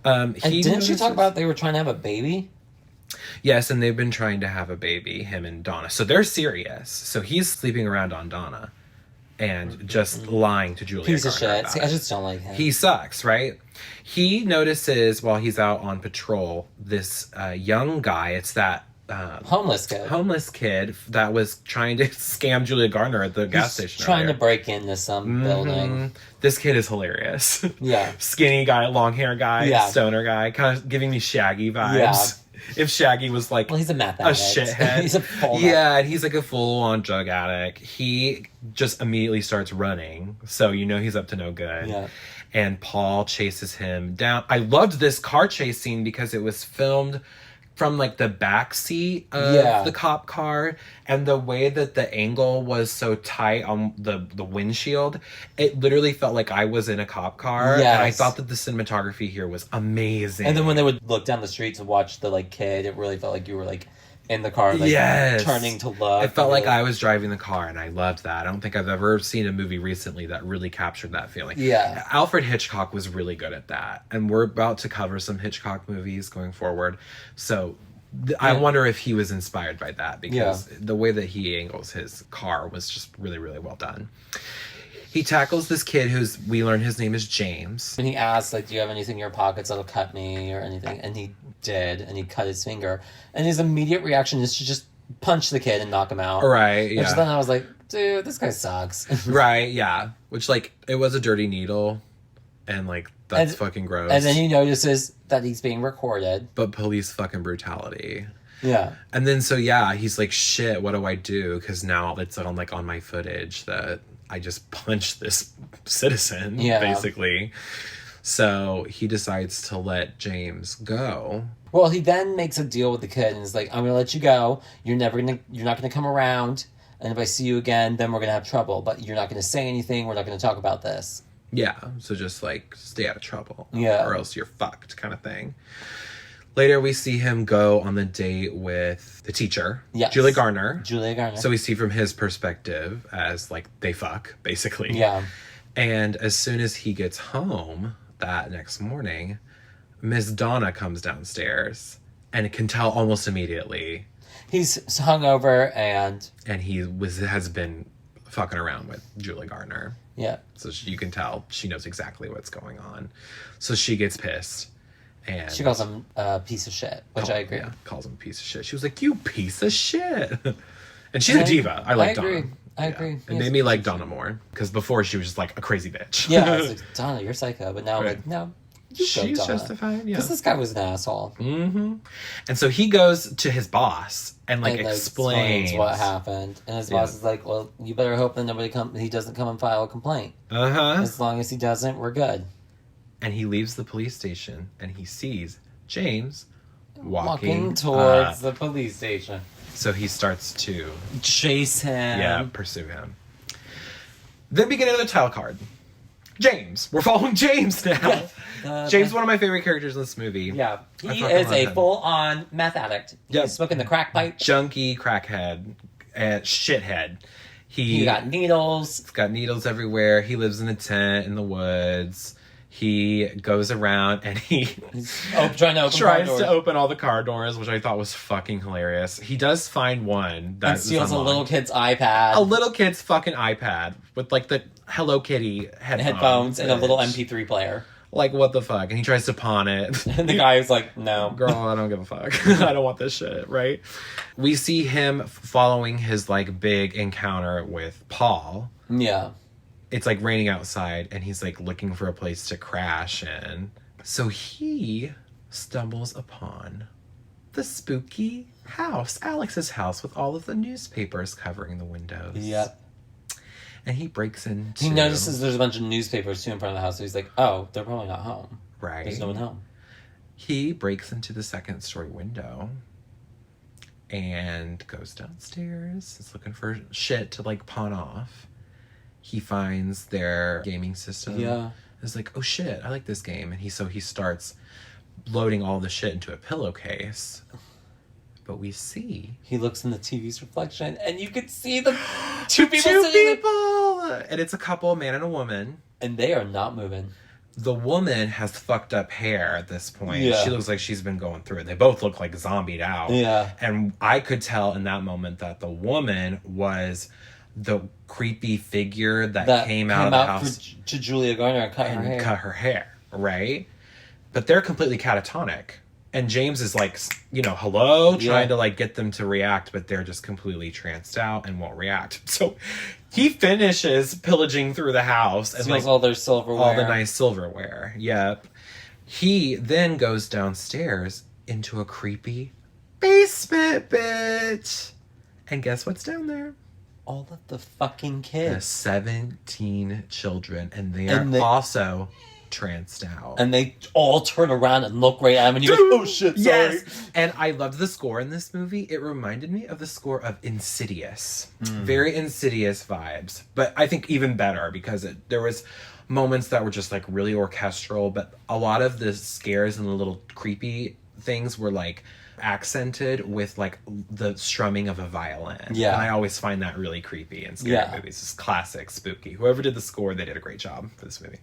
And didn't she talk about they were trying to have a baby? Yes, and they've been trying to have a baby, him and Donna. So they're serious. So he's sleeping around on Donna and just lying to Julia Piece of Garner shit. I just don't like him. He sucks, right? He notices while he's out on patrol, this young guy, it's that homeless kid that was trying to scam Julia Garner at the gas station. Trying to break into some building. This kid is hilarious. Yeah. Skinny guy, long hair guy, stoner guy, kind of giving me Shaggy vibes. Yeah. If Shaggy was like he's a meth addict. shithead. He's a full and he's like a full-on drug addict. He just immediately starts running, so you know he's up to no good. Yeah. And Paul chases him down. I loved this car chase scene because it was filmed from like the back seat of the cop car, and the way that the angle was so tight on the windshield, it literally felt like I was in a cop car. Yes. And I thought that the cinematography here was amazing. And then when they would look down the street to watch the like kid, it really felt like you were like in the car, like turning to look. It felt like I was driving the car, and I loved that. I don't think I've ever seen a movie recently that really captured that feeling. Yeah. Alfred Hitchcock was really good at that, and we're about to cover some Hitchcock movies going forward. So I wonder if he was inspired by that, because the way that he angles his car was just really, really well done. He tackles this kid we learn his name is James. And he asks, like, do you have anything in your pockets that'll cut me or anything? And he did, and he cut his finger. And his immediate reaction is to just punch the kid and knock him out. Right, yeah. Which then I was like, dude, this guy sucks. Right, yeah. Which, like, it was a dirty needle, and, like, that's fucking gross. And then he notices that he's being recorded. But police fucking brutality. Yeah. And then, so, he's like, shit, what do I do? Because now it's on, like, on my footage that I just punched this citizen, basically. So he decides to let James go. Well, he then makes a deal with the kid and is like, I'm going to let you go. You're not going to come around. And if I see you again, then we're going to have trouble. But you're not going to say anything. We're not going to talk about this. Yeah. So just, like, stay out of trouble. Yeah. Or else you're fucked, kind of thing. Later, we see him go on the date with the teacher, Julia Garner. So we see from his perspective as, like, they fuck, basically. Yeah. And as soon as he gets home that next morning, Miss Donna comes downstairs and can tell almost immediately. He's hungover and he has been fucking around with Julia Garner. Yeah. So you can tell she knows exactly what's going on. So she gets pissed. And she calls him a piece of shit, which I agree. Yeah, calls him a piece of shit. She was like, you piece of shit. And she's a diva. I like Donna. I agree. It made me like Donna more. Because before she was just like a crazy bitch. Yeah, I was like, Donna, you're psycho. But now I'm like, no. She's justified, yeah. Because this guy was an asshole. Mm-hmm. And so he goes to his boss and like explains what happened. And his boss is like, well, you better hope that he doesn't come and file a complaint. Uh-huh. As long as he doesn't, we're good. And he leaves the police station and he sees James walking towards the police station. So he starts to chase him. Yeah, pursue him. Then we get another title card. James. We're following James now. James is one of my favorite characters in this movie. Yeah. He is a full-on meth addict. He's smoking the crack pipe. Junkie, crackhead, shithead. He got needles. He's got needles everywhere. He lives in a tent in the woods. He goes around and he's trying to tries to open all the car doors, which I thought was fucking hilarious. He does find one that steals a little kid's iPad. A little kid's fucking iPad with like the Hello Kitty headphones and a little MP3 player. Like, what the fuck? And he tries to pawn it. And the guy is like, no. Girl, I don't give a fuck. I don't want this shit, right? We see him following his like big encounter with Paul. Yeah. It's like raining outside and he's like looking for a place to crash in. So he stumbles upon the spooky house, Alex's house, with all of the newspapers covering the windows. Yep. And he breaks into... He notices there's a bunch of newspapers too in front of the house. So he's like, oh, they're probably not home. Right. There's no one home. He breaks into the second story window and goes downstairs. He's looking for shit to like pawn off. He finds their gaming system. Yeah. It's like, oh shit, I like this game. And he starts loading all the shit into a pillowcase. But we see... He looks in the TV's reflection and you can see the two people And it's a couple, a man and a woman. And they are not moving. The woman has fucked up hair at this point. Yeah. She looks like she's been going through it. They both look like zombied out. Yeah. And I could tell in that moment that the woman was... the creepy figure that came out of the house to Julia Garner and cut her hair. Right? But they're completely catatonic. And James is like, hello, trying to like get them to react, but they're just completely tranced out and won't react. So he finishes pillaging through the house and steals all their silverware. All the nice silverware. Yep. He then goes downstairs into a creepy basement, bitch. And guess what's down there? All of the fucking The kids. 17 children. And they are also tranced out. And they all turn around and look right at him and he goes, oh shit, sorry. Yes. And I loved the score in this movie. It reminded me of the score of Insidious. Very Insidious vibes. But I think even better because there was moments that were just like really orchestral, but a lot of the scares and the little creepy things were like accented with like the strumming of a violin. Yeah. And I always find that really creepy in scary movies. It's classic, spooky. Whoever did the score, they did a great job for this movie.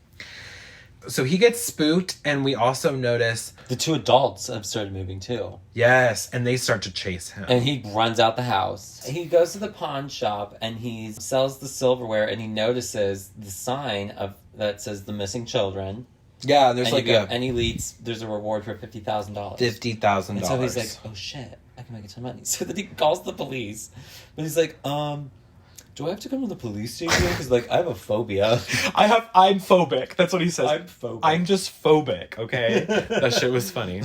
So he gets spooked, and we also notice... The two adults have started moving, too. Yes, and they start to chase him. And he runs out the house. He goes to the pawn shop, and he sells the silverware, and he notices the sign that says The Missing Children. Yeah, there's and he leads, there's a reward for $50,000. $50,000. And so he's like, oh shit, I can make a ton of money. So then he calls the police. But he's like, do I have to come to the police station? Because, like, I have a phobia. I'm phobic. That's what he says. I'm phobic. I'm just phobic, okay? That shit was funny.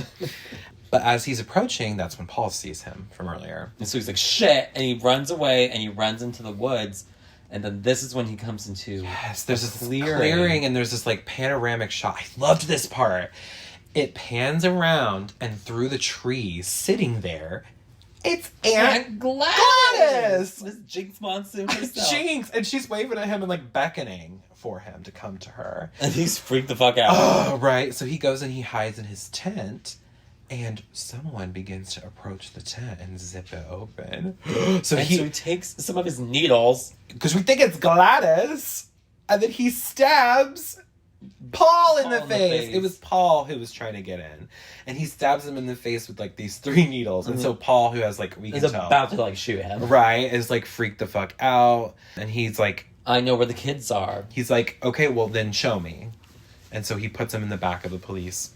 But as he's approaching, that's when Paul sees him from earlier. And so he's like, shit! And he runs away, and he runs into the woods. And then this is when he comes into there's this clearing, and there's this, like, panoramic shot. I loved this part. It pans around, and through the trees, sitting there... It's Aunt Gladys! Miss Jinx Monsoon herself. Jinx! And she's waving at him and, like, beckoning for him to come to her. And he's freaked the fuck out. Oh, right. So he goes and he hides in his tent, and someone begins to approach the tent and zip it open. So he takes some of his needles. Because we think it's Gladys! And then he stabs... Paul in the face. It was Paul who was trying to get in. And he stabs him in the face with, like, these 3 needles. And so Paul, who has, like, we can tell... about to, like, shoot him. Right. Is, like, freaked the fuck out. And he's like... I know where the kids are. He's like, okay, well, then show me. And so he puts him in the back of the police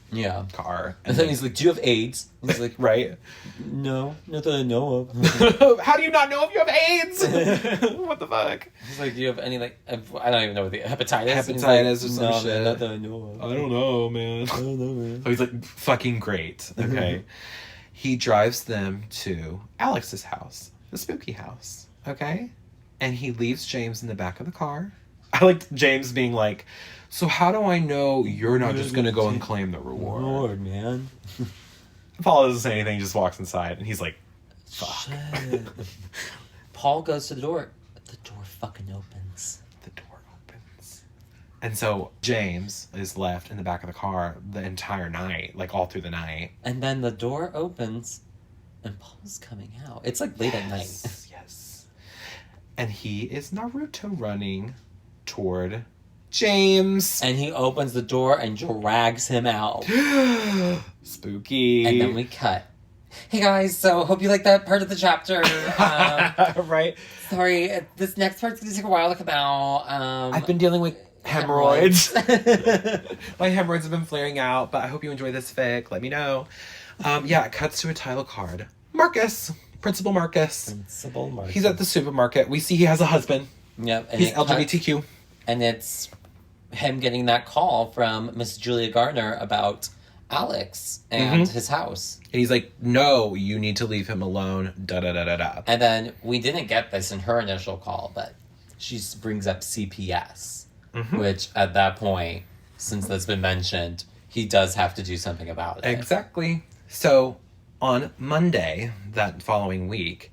car. And then he's like, do you have AIDS? And he's like, right? No, not that I know of. How do you not know if you have AIDS? What the fuck? He's like, do you have any, like, I don't even know what the hepatitis? Hepatitis or some shit. Not that I know of. I don't know, man. So he's like, fucking great. Okay. He drives them to Alex's house, the spooky house. Okay? And he leaves James in the back of the car. I liked James being like, so how do I know you're not just going to go and claim the reward? Lord, man. Paul doesn't say anything, he just walks inside, and he's like, fuck. Shit. Paul goes to the door. The door fucking opens. The door opens. And so James is left in the back of the car the entire night, like all through the night. And then the door opens, and Paul's coming out. It's like late at night. Yes. And he is Naruto running toward... James. And he opens the door and drags him out. Spooky. And then we cut. Hey guys, so hope you like that part of the chapter. Right. Sorry, this next part's going to take a while to come out. I've been dealing with hemorrhoids. My hemorrhoids have been flaring out, but I hope you enjoy this fic. Let me know. It cuts to a title card. Marcus. Principal Marcus. He's at the supermarket. We see he has a husband. Yep. He's LGBTQ. And it's him getting that call from Miss Julia Gardner about Alex and his house. And he's like, no, you need to leave him alone, da-da-da-da-da. And then we didn't get this in her initial call, but she brings up CPS, which at that point, since that's been mentioned, he does have to do something about it. Exactly. So on Monday, that following week,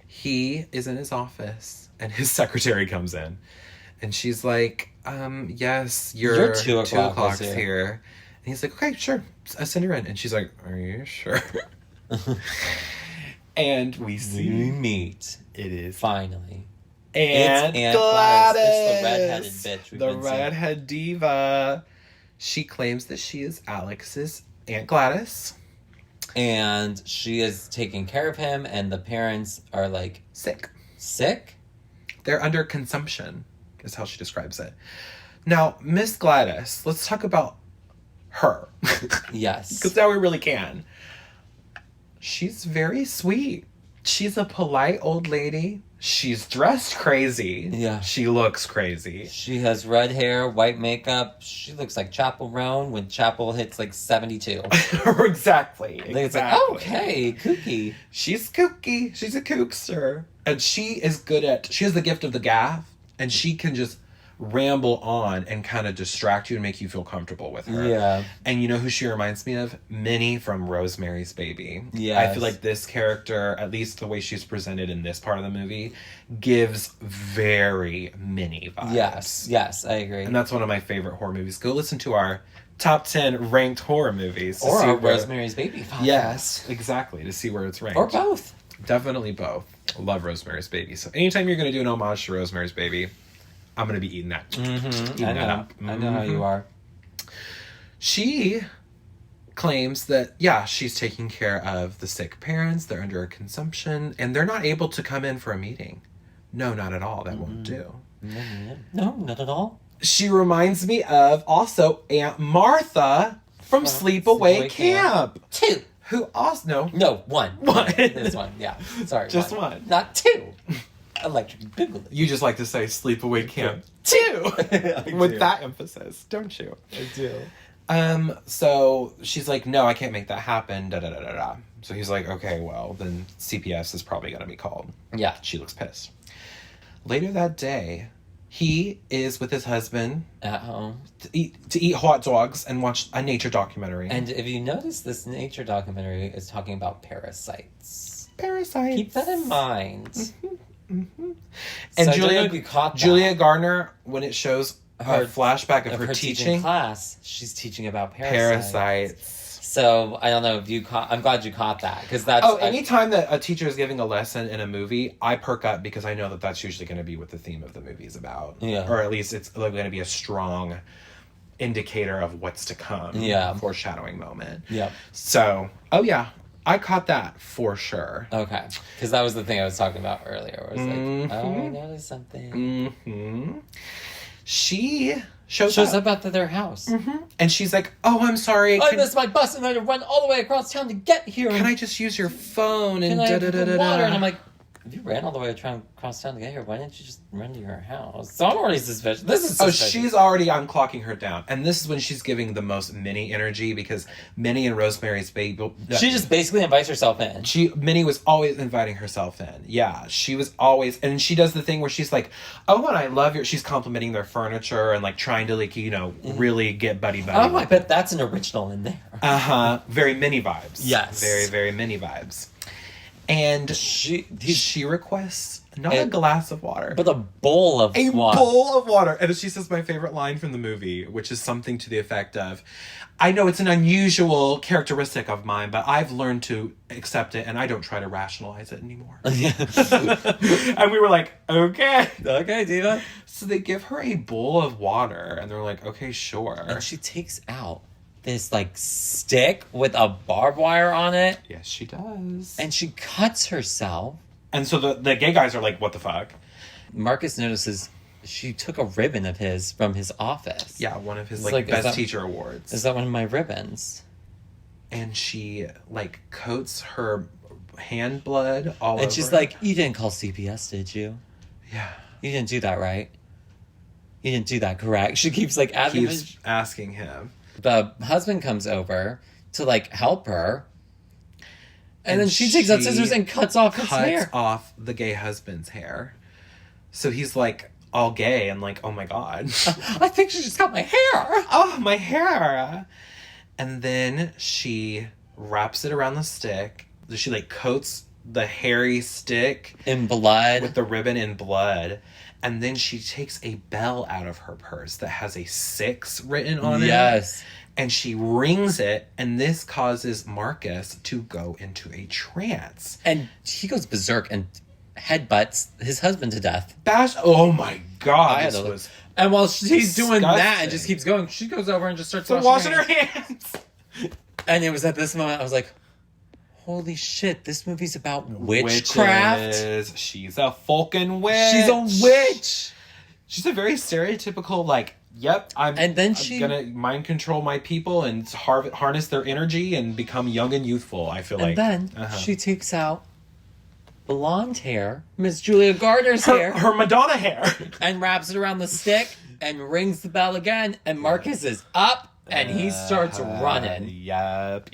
he is in his office and his secretary comes in. And she's like, yes, your 2 o'clock's here. And he's like, okay, sure. I send her in. And she's like, are you sure? And we meet. It is finally. Aunt Gladys. It's the redheaded bitch. The redhead diva. She claims that she is Alex's Aunt Gladys. And she is taking care of him. And the parents are like... Sick? They're under consumption. Is how she describes it. Now, Miss Gladys, let's talk about her. Yes. Because now we really can. She's very sweet. She's a polite old lady. She's dressed crazy. Yeah. She looks crazy. She has red hair, white makeup. She looks like Chapel Roan when Chapel hits like 72. Exactly. It's like, okay, kooky. She's kooky. She's a kookster. And she has the gift of the gab. And she can just ramble on and kind of distract you and make you feel comfortable with her. Yeah. And you know who she reminds me of? Minnie from Rosemary's Baby. Yeah. I feel like this character, at least the way she's presented in this part of the movie, gives very Minnie vibes. Yes, I agree. And that's one of my favorite horror movies. Go listen to our top 10 ranked horror movies. Or our Rosemary's Baby podcast. Yes, exactly, to see where it's ranked. Or both. Definitely both. Love Rosemary's Baby. So anytime you're going to do an homage to Rosemary's Baby, I'm going to be eating that. Eating that up. I know how you are. She claims that, she's taking care of the sick parents. They're under a consumption, and they're not able to come in for a meeting. No, not at all. That won't do. No, not at all. She reminds me of also Aunt Martha from Sleepaway Camp. 2. Who also... No, 1. One. This one, yeah. Sorry. Just one. Not 2. Electric Boogaloo. You just like to say Sleepaway Camp 2 with that emphasis, don't you? I do. So she's like, no, I can't make that happen. Da da da da da. So he's like, okay, well then CPS is probably gonna be called. Yeah. She looks pissed. Later that day, he is with his husband at home to eat hot dogs and watch a nature documentary. And if you notice, this nature documentary is talking about parasites. Parasites. Keep that in mind. Mm-hmm. And so Julia Garner, when it shows her flashback of her teaching class, she's teaching about parasites. So I don't know if you caught. I'm glad you caught that because that's. Anytime that a teacher is giving a lesson in a movie, I perk up because I know that that's usually going to be what the theme of the movie is about. Yeah. Or at least it's going to be a strong indicator of what's to come. Yeah. Foreshadowing moment. Yeah. So, I caught that for sure. Okay. Because that was the thing I was talking about earlier. Where I was like, I noticed something. Mm-hmm. She shows up at their house. Mm-hmm. And she's like, oh, I'm sorry. I missed my bus and I had to run all the way across town to get here. Can I just use your phone and water? And I'm like, if you ran all the way across town to get here, why didn't you just run to your house? So I'm already suspicious. This is suspicious. I'm clocking her down. And this is when she's giving the most Minnie energy because Minnie and Rosemary's Baby... She just basically invites herself in. Minnie was always inviting herself in. Yeah, she was always... And she does the thing where she's like, oh, and I love your... She's complimenting their furniture and like trying to really get buddy-buddy. Oh, I bet that's an original in there. Uh-huh. Very Minnie vibes. Yes. Very, very Minnie vibes. And she requests not a glass of water, but a bowl of water. Bowl of water. And she says my favorite line from the movie, which is something to the effect of, I know it's an unusual characteristic of mine, but I've learned to accept it and I don't try to rationalize it anymore. And we were like, okay. Okay, Diva. So they give her a bowl of water and they're like, okay, sure. And she takes out this stick with a barbed wire on it. Yes, she does. And she cuts herself. And so the gay guys are like, what the fuck? Marcus notices she took a ribbon of his from his office. Yeah, one of his best teacher awards. Is that one of my ribbons? And she coats her hand blood all over. And she's like, you didn't call CPS, did you? Yeah. You didn't do that, right? You didn't do that, correct? She keeps asking him. The husband comes over to help her. And then she takes out scissors and cuts off his hair. Cuts off the gay husband's hair. So he's all gay and oh my God. I think she just cut my hair. Oh, my hair. And then she wraps it around the stick. She coats the hairy stick in blood with the ribbon in blood. And then she takes a bell out of her purse that has a 6 written on it. Yes. And she rings it, and this causes Marcus to go into a trance. And he goes berserk and headbutts his husband to death. Oh my God. And while she's doing that and just keeps going, she goes over and just starts washing her hands. And it was at this moment I was like, holy shit, this movie's about witchcraft. She's a fucking witch. She's a witch. She's a very stereotypical, I'm then I'm gonna mind control my people and harness their energy and become young and youthful. I feel like. And then she takes out blonde hair, Miss Julia Gardner's hair, her Madonna hair, and wraps it around the stick and rings the bell again. And Marcus is up. And he starts running. Yep.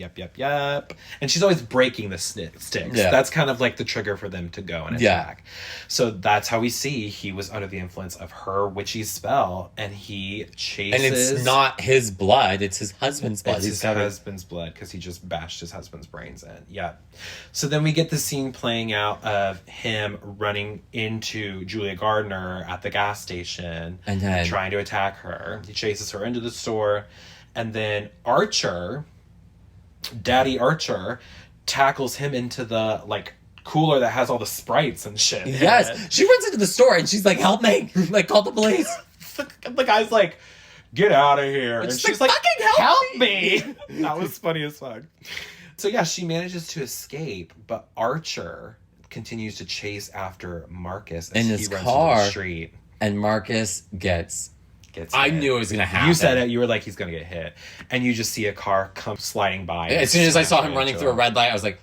And she's always breaking the sticks. Yeah. That's kind of like the trigger for them to go and attack. So that's how we see he was under the influence of her witchy spell, and he chases... And it's not his blood, it's his husband's blood. It's his husband's blood, because he just bashed his husband's brains in. Yeah. So then we get the scene playing out of him running into Julia Gardner at the gas station and then trying to attack her. He chases her into the store. And then Archer, Daddy Archer, tackles him into the, like, cooler that has all the Sprites and shit. Yes. She runs into the store and she's like, help me. Like, call the police. The guy's like, get out of here. And she's like, fucking help me. That was funny as fuck. So, yeah, she manages to escape, but Archer continues to chase after Marcus as in his he runs car. into the street. And Marcus gets I hit. Knew it was going to happen. You said it. You were like, he's going to get hit. And you just see a car come sliding by. As soon as I saw him running through a red light, I was like,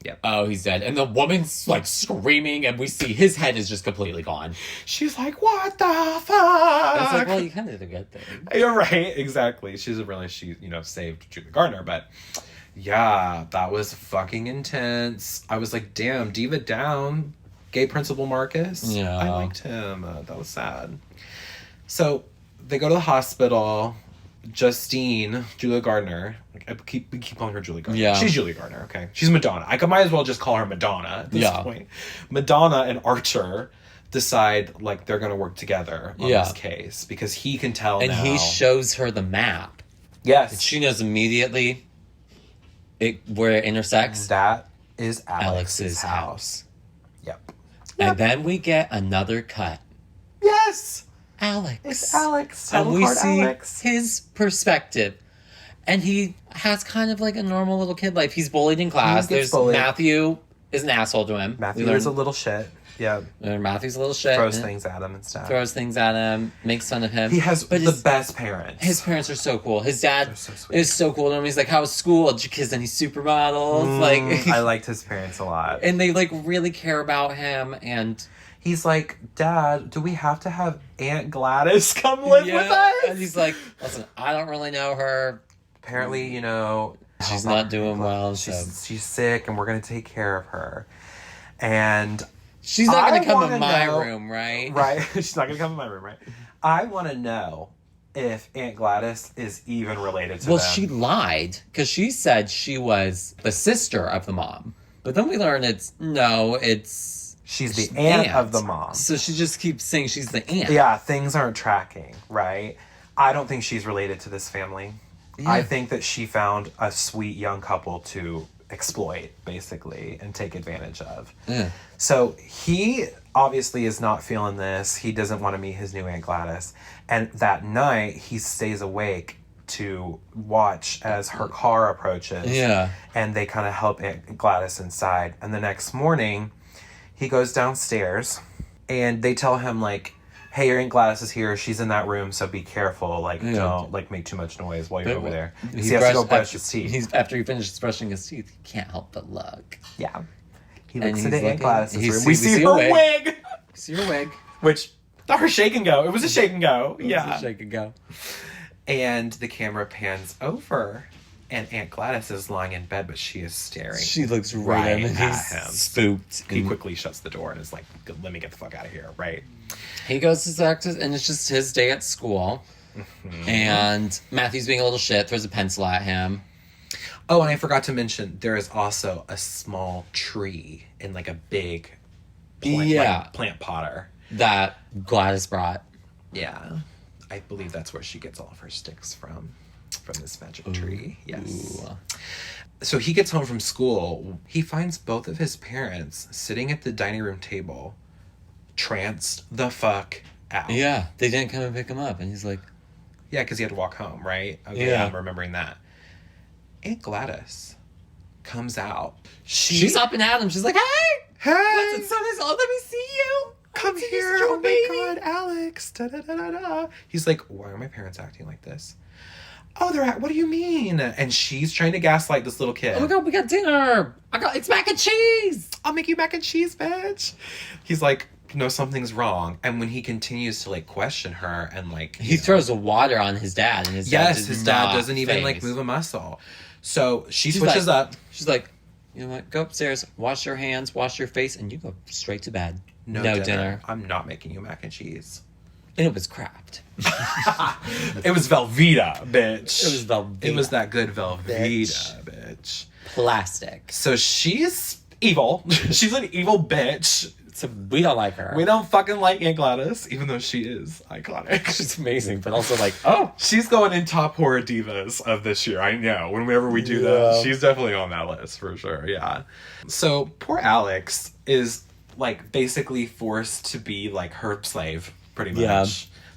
yep. Oh, he's dead. And the woman's like screaming, and we see his head is just completely gone. She's like, what the fuck? I was like, well, you kind of did a good thing. You're right. Exactly. She saved Julia Gardner. But yeah, that was fucking intense. I was like, damn, diva down. Gay Principal Marcus. Yeah. I liked him. That was sad. So they go to the hospital. Justine, Julia Gardner. We keep calling her Julia Gardner. Yeah. She's Julia Gardner, okay? She's Madonna. I might as well just call her Madonna at this point. Madonna and Archer decide, like, they're going to work together on this case. Because he can tell now. And he shows her the map. Yes. And she knows immediately where it intersects. That is Alex's house. Yep. And then we get another cut. Yes! Alex. It's Alex. And we see his perspective. And he has kind of like a normal little kid life. He's bullied in class. Matthew is an asshole to him. Matthew is a little shit. Yeah. Matthew's a little shit. Throws things at him and stuff. Makes fun of him. He has the best parents. His parents are so cool. His dad is so cool to him. He's like, how's school? Did you kiss any supermodels? I liked his parents a lot. And they like really care about him. And he's like, Dad, do we have to have Aunt Gladys come live with us? And he's like, listen, I don't really know her. Apparently, she's not doing well. She's sick, and we're going to take care of her. And she's not going to come in my room, right? Right. She's not going to come in my room, right? I want to know if Aunt Gladys is even related to them. Well, she lied, because she said she was the sister of the mom. But then we learn she's the aunt of the mom. So she just keeps saying she's the aunt. Yeah, things aren't tracking, right? I don't think she's related to this family. Yeah. I think that she found a sweet young couple to exploit, basically, and take advantage of. Yeah. So he obviously is not feeling this. He doesn't want to meet his new Aunt Gladys. And that night, he stays awake to watch as her car approaches. Yeah. And they kind of help Aunt Gladys inside. And the next morning, he goes downstairs, and they tell him, like, hey, your Aunt Gladys is here. She's in that room, so be careful. Like, don't, like, make too much noise while you're over there. He has to go brush his teeth. After he finishes brushing his teeth, he can't help but look. Yeah. He looks into Aunt Gladys' room. We see her wig! We see her wig. Which, her shake and go. It was a shake and go. Yeah. It was a shake and go. And the camera pans over, and Aunt Gladys is lying in bed, but she is staring. She looks right at him. Spooked. He quickly shuts the door and is like, let me get the fuck out of here, right? He goes to Zach, and it's just his day at school. Mm-hmm. And Matthew's being a little shit, throws a pencil at him. Oh, and I forgot to mention, there is also a small tree in like a big plant potter. That Gladys brought. Yeah. I believe that's where she gets all of her sticks from this magic tree. Yes. So he gets home from school. He finds both of his parents sitting at the dining room table, tranced the fuck out. Yeah, they didn't come and pick him up. And he's like... Yeah, because he had to walk home, right? Okay, yeah. I'm remembering that. Aunt Gladys comes out. She's up and at him. She's like, hey! What's it, son? Let me see you. come here. Oh my God, Alex. Da, da, da, da, da. He's like, why are my parents acting like this? Oh, what do you mean? And she's trying to gaslight this little kid. Oh my God, we got dinner. It's mac and cheese. I'll make you mac and cheese, bitch. He's like, no, something's wrong. And when he continues to like question her and like he throws the water on his dad, and his dad doesn't even like move a muscle. So she switches up. She's like, you know what? Go upstairs, wash your hands, wash your face, and you go straight to bed. No dinner. I'm not making you mac and cheese. And it was cracked. It was Velveeta, bitch. It was Velveeta. It was that good Velveeta, bitch. Plastic. So she's evil. She's an evil bitch. So we don't like her. We don't fucking like Aunt Gladys, even though she is iconic. She's amazing, but also like, oh. She's going in top horror divas of this year. I know. Whenever we do that, she's definitely on that list for sure. Yeah. So poor Alex is like basically forced to be like her slave, pretty much. Yeah.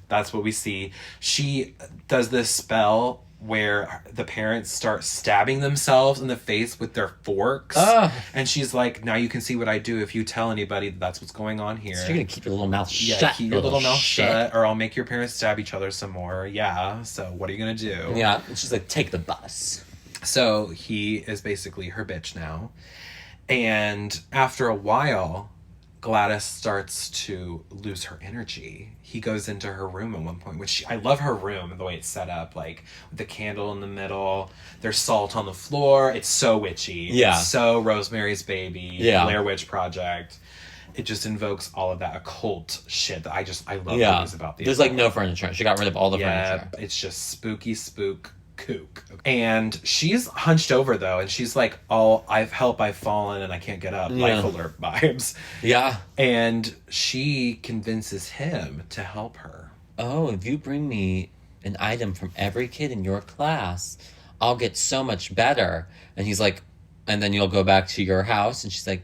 That's what we see. She does this spell where the parents start stabbing themselves in the face with their forks. And she's like, now you can see what I do if you tell anybody that's what's going on here. So you're going to keep your little mouth shut. Yeah, keep your little mouth shut, or I'll make your parents stab each other some more. Yeah, so what are you going to do? Yeah, and she's like, take the bus. So he is basically her bitch now. And after a while, Gladys starts to lose her energy. He goes into her room at one point, which I love her room and the way it's set up, like with the candle in the middle. There's salt on the floor. It's so witchy. Yeah. It's so Rosemary's Baby. Yeah. Blair Witch Project. It just invokes all of that occult shit that I love movies about the There's like no furniture. She got rid of all the furniture. It's just spooky spook kook. And she's hunched over though, and she's like, I've fallen and I can't get up. Life alert vibes. Yeah. And she convinces him to help her. Oh, if you bring me an item from every kid in your class, I'll get so much better. And he's like, and then you'll go back to your house. And she's like,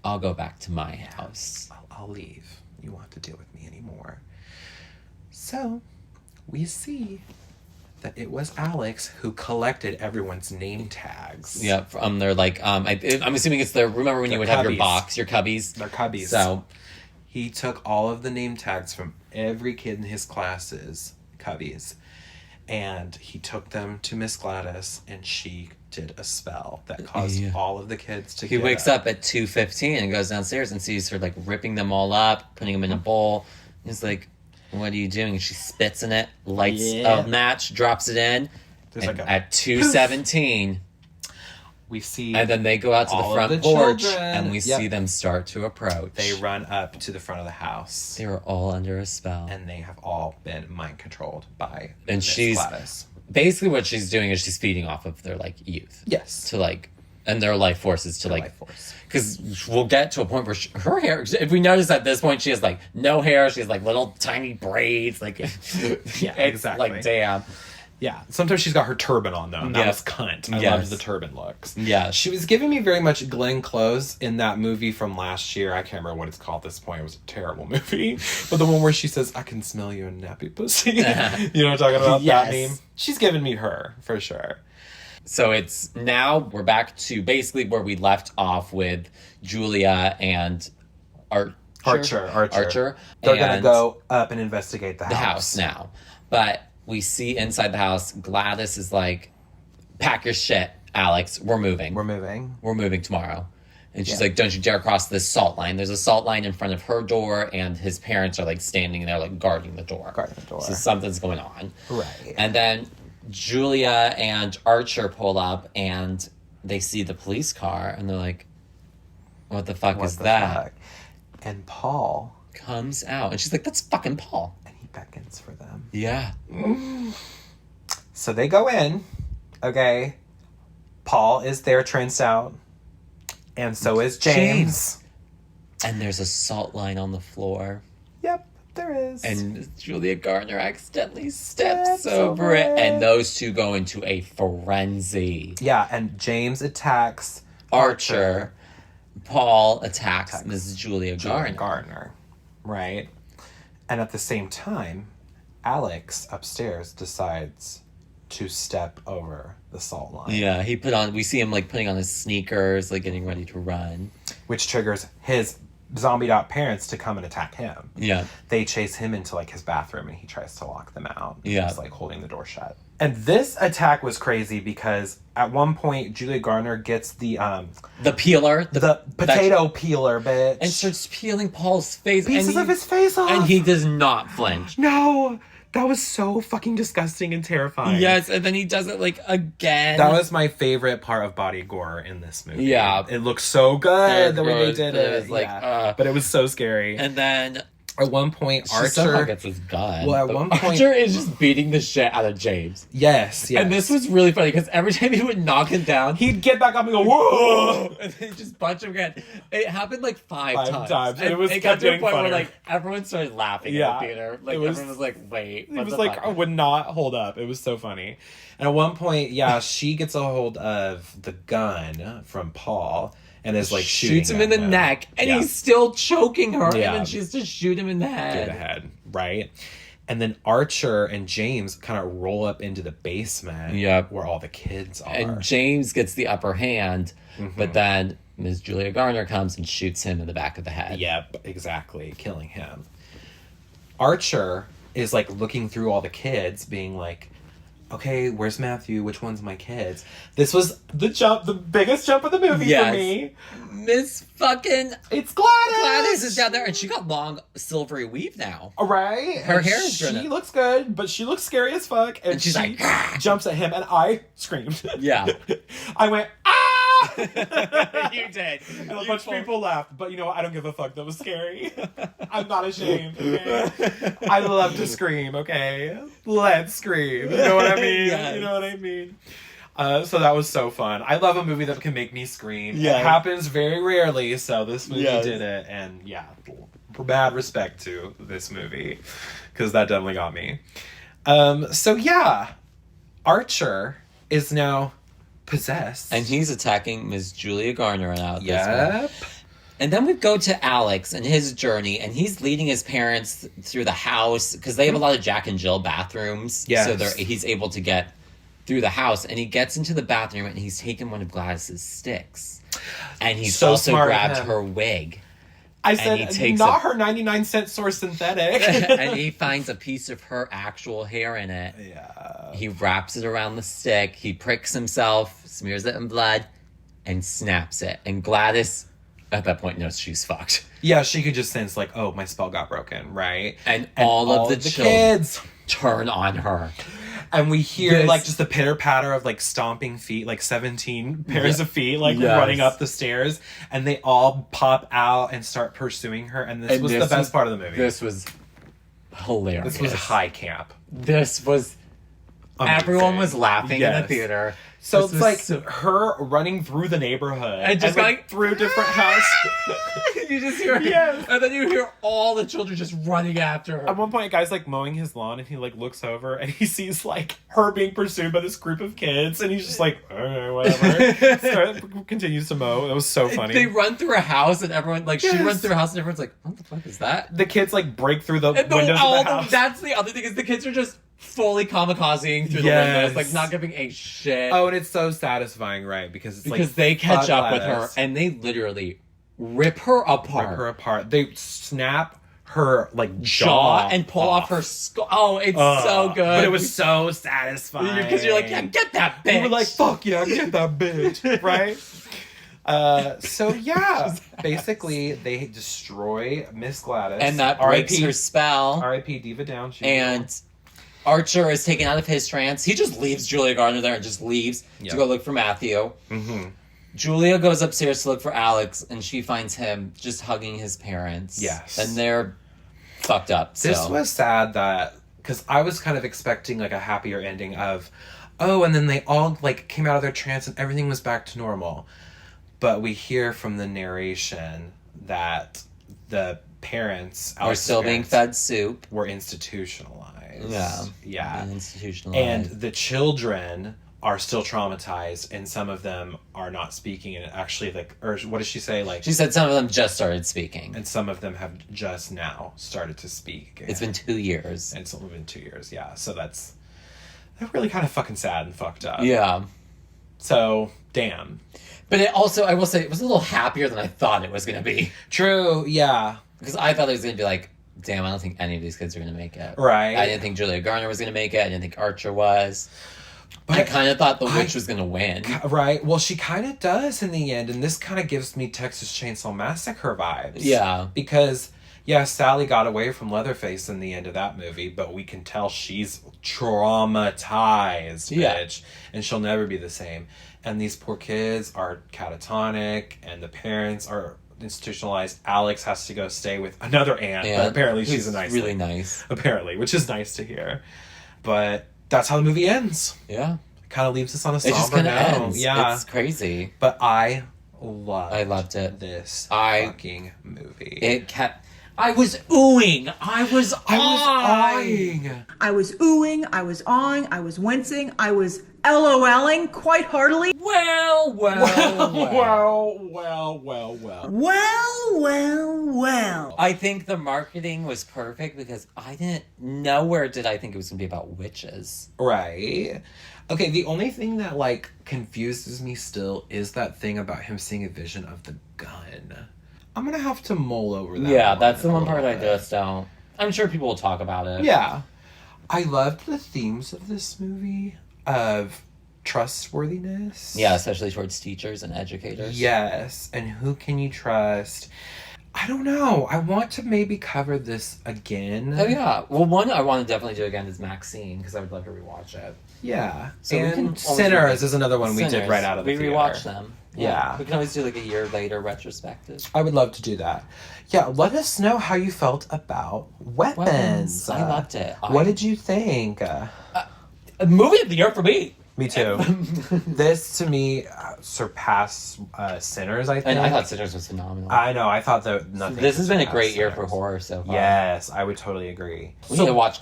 I'll go back to my house. I'll leave. You won't have to deal with me anymore. So we see that it was Alex who collected everyone's name tags. Yeah, they're like, I'm assuming it's remember when you would have your box, your cubbies? Their cubbies. So he took all of the name tags from every kid in his classes, cubbies, and he took them to Miss Gladys, and she did a spell that caused all of the kids to He wakes up at 2:15 and goes downstairs and sees her like ripping them all up, putting them in a bowl. He's like, what are you doing? And she spits in it, lights a match, drops it in. At 2:17, we see, and then they go out to the front porch, and we see them start to approach. They run up to the front of the house. They were all under a spell, and they have all been mind controlled by Miss Gladys. Basically, what she's doing is she's feeding off of their like youth. Yes, to like. And their life forces to life force. Because we'll get to a point where her hair, if we notice at this point, she has like no hair. She has like little tiny braids. Like, yeah, exactly. Like, damn. Yeah. Sometimes she's got her turban on though. And that was cunt. I loved the turban looks. Yeah. She was giving me very much Glenn Close in that movie from last year. I can't remember what it's called at this point. It was a terrible movie. But the one where she says, I can smell you in nappy pussy. You know what I'm talking about? That meme? She's giving me her, for sure. So it's now we're back to basically where we left off with Julia and Archer. They're going to go up and investigate the house now. But we see inside the house, Gladys is like, pack your shit, Alex. We're moving. We're moving tomorrow. And she's like, don't you dare cross this salt line. There's a salt line in front of her door, and his parents are like standing there, like guarding the door. So something's going on. Right. And then Julia and Archer pull up and they see the police car and they're like, what the fuck is that? And Paul comes out and she's like, that's fucking Paul. And he beckons for them. Yeah. So they go in. Okay. Paul is there, tranced out. And so is James. And there's a salt line on the floor. Yep. There is. And Julia Garner accidentally steps over it. And those two go into a frenzy. Yeah, and James attacks Archer. Paul attacks Mrs. Julia Garner. Right. And at the same time, Alex upstairs decides to step over the salt line. Yeah, we see him like putting on his sneakers, like getting ready to run. Which triggers his zombied out parents to come and attack him. Yeah. They chase him into like his bathroom and he tries to lock them out. Yeah. He's like holding the door shut. And this attack was crazy because at one point Julia Garner gets the peeler, the potato peeler, bitch, and starts peeling Paul's face, pieces of his face off, and he does not flinch. No, that was so fucking disgusting and terrifying. Yes, and then he does it like again. That was my favorite part of body gore in this movie. Yeah, it looked so good the way they did it. It was like, but it was so scary. And then at one point, Archer somehow gets his gun. Well, at one point, Archer is just beating the shit out of James. Yes. And this was really funny because every time he would knock him down, he'd get back up and go, whoa! And then he'd just punch him again. It happened like five times. And it got to a point where like everyone started laughing in the theater. Like everyone was like, wait. It was like, I would not hold up. It was so funny. And at one point, she gets a hold of the gun from Paul. And is like shoots him in the neck, and he's still choking her, and then she has to shoot him in the head. In the head, right? And then Archer and James kind of roll up into the basement, where all the kids are. And James gets the upper hand, but then Ms. Julia Garner comes and shoots him in the back of the head. Yep, exactly, killing him. Archer is like looking through all the kids, being like, okay, where's Matthew? Which one's my kids? This was the biggest jump of the movie for me. Miss fucking... It's Gladys! Gladys is down there, and she got long, silvery weave now. Right? Her hair is She looks good, but she looks scary as fuck. And she's she like, jumps at him, and I screamed. Yeah. I went, ah! You did. And a bunch of people laughed, but you know what? I don't give a fuck. That was scary. I'm not ashamed, okay? I love to scream, okay? Let's scream. You know what I mean? Yes. You know what I mean? So that was so fun. I love a movie that can make me scream. Yeah. It happens very rarely, so this movie did it. And bad respect to this movie, because that definitely got me. Archer is now possessed. And he's attacking Ms. Julia Garner now at this point. And then we go to Alex and his journey, and he's leading his parents through the house, because they have a lot of Jack and Jill bathrooms. Yes. So he's able to get through the house, and he gets into the bathroom, and he's taken one of Gladys's sticks. And he's so also smart grabbed her wig. I said, not her 99-cent source synthetic. And he finds a piece of her actual hair in it. Yeah. He wraps it around the stick. He pricks himself, smears it in blood, and snaps it. And Gladys, at that point, knows she's fucked. Yeah, she could just sense, like, oh, my spell got broken, right? And all of the kids turn on her. And we hear, like, just the pitter-patter of, like, stomping feet, like 17 pairs of feet, like, running up the stairs. And they all pop out and start pursuing her. And this was the best part of the movie. This was hilarious. This was high camp. This was... Amazing. Everyone was laughing in the theater. So it's like her running through the neighborhood. And just like through different houses. You just hear it. And then you hear all the children just running after her. At one point, a guy's like mowing his lawn, and he like looks over and he sees like her being pursued by this group of kids, and he's just like, okay, whatever. Continues to mow. It was so funny. They run through a house, and everyone like she runs through a house, and everyone's like, what the fuck is that? The kids like break through the windows of the house. That's the other thing, is the kids are just fully kamikazing through the windows, like not giving a shit. Oh, and it's so satisfying, right? Because they catch up with her, and they literally rip her apart. They snap her like jaw and pull off her skull. Oh, it's so good. But it was so satisfying because you're like, yeah, get that bitch. You were like, fuck yeah, get that bitch, right? Basically they destroy Miss Gladys, and that breaks her spell. R.I.P. Diva Down. And Archer is taken out of his trance. He just leaves Julia Garner there and just leaves to go look for Matthew. Mm-hmm. Julia goes upstairs to look for Alex, and she finds him just hugging his parents. Yes. And they're fucked up. This was sad because I was kind of expecting like a happier ending of, and then they all like came out of their trance and everything was back to normal. But we hear from the narration that the parents are still being fed soup. Were institutionalized. Yeah. Institutionalized. And the children are still traumatized, and some of them are not speaking. And actually, like, or what did she say? Like, she said some of them just started speaking, and some of them have just now started to speak again. It's been 2 years, and it's only been 2 years. Yeah, so that's really kind of fucking sad and fucked up. Yeah. So, damn. But it also, I will say, it was a little happier than I thought it was going to be. True, yeah. Because I thought it was going to be like, damn, I don't think any of these kids are going to make it. Right. I didn't think Julia Garner was going to make it. I didn't think Archer was. But I kind of thought the witch was going to win. Right. Well, she kind of does in the end. And this kind of gives me Texas Chainsaw Massacre vibes. Yeah. Because, yeah, Sally got away from Leatherface in the end of that movie. But we can tell she's traumatized, bitch. And she'll never be the same. And these poor kids are catatonic. And the parents are institutionalized. Alex has to go stay with another aunt. But apparently she's a nice really lady. Nice. Apparently, which is nice to hear. But that's how the movie ends. Yeah. It kind of leaves us on a somber It just kind of note. ends. Yeah. It's crazy. But I loved it. This fucking movie. It kept... I was oohing. I was awing. I was oohing. I was awing. I was wincing. I was LOLing quite heartily. Well. I think the marketing was perfect because I didn't... Nowhere did I think it was going to be about witches. Right. Okay, the only thing that, like, confuses me still is that thing about him seeing a vision of the gun. I'm gonna have to mull over that. Yeah, that's the one part I just don't... I'm sure people will talk about it. Yeah. I loved the themes of this movie, of trustworthiness. Yeah, especially towards teachers and educators. Yes, and who can you trust? I don't know. I want to maybe cover this again. Oh, yeah. Well, one I want to definitely do again is Maxine, because I would love to rewatch it. Yeah. So and Sinners is another one we did right out of the theater. We rewatched them. Yeah. We can always do like a year later retrospective. I would love to do that. Yeah, let us know how you felt about Weapons. I loved it. What did you think? A movie of the year for me. Me too. This, to me, surpassed Sinners, I think. And I thought Sinners was phenomenal. I know. I thought that nothing... This has been a great year for horror so far. Yes, I would totally agree. We need to watch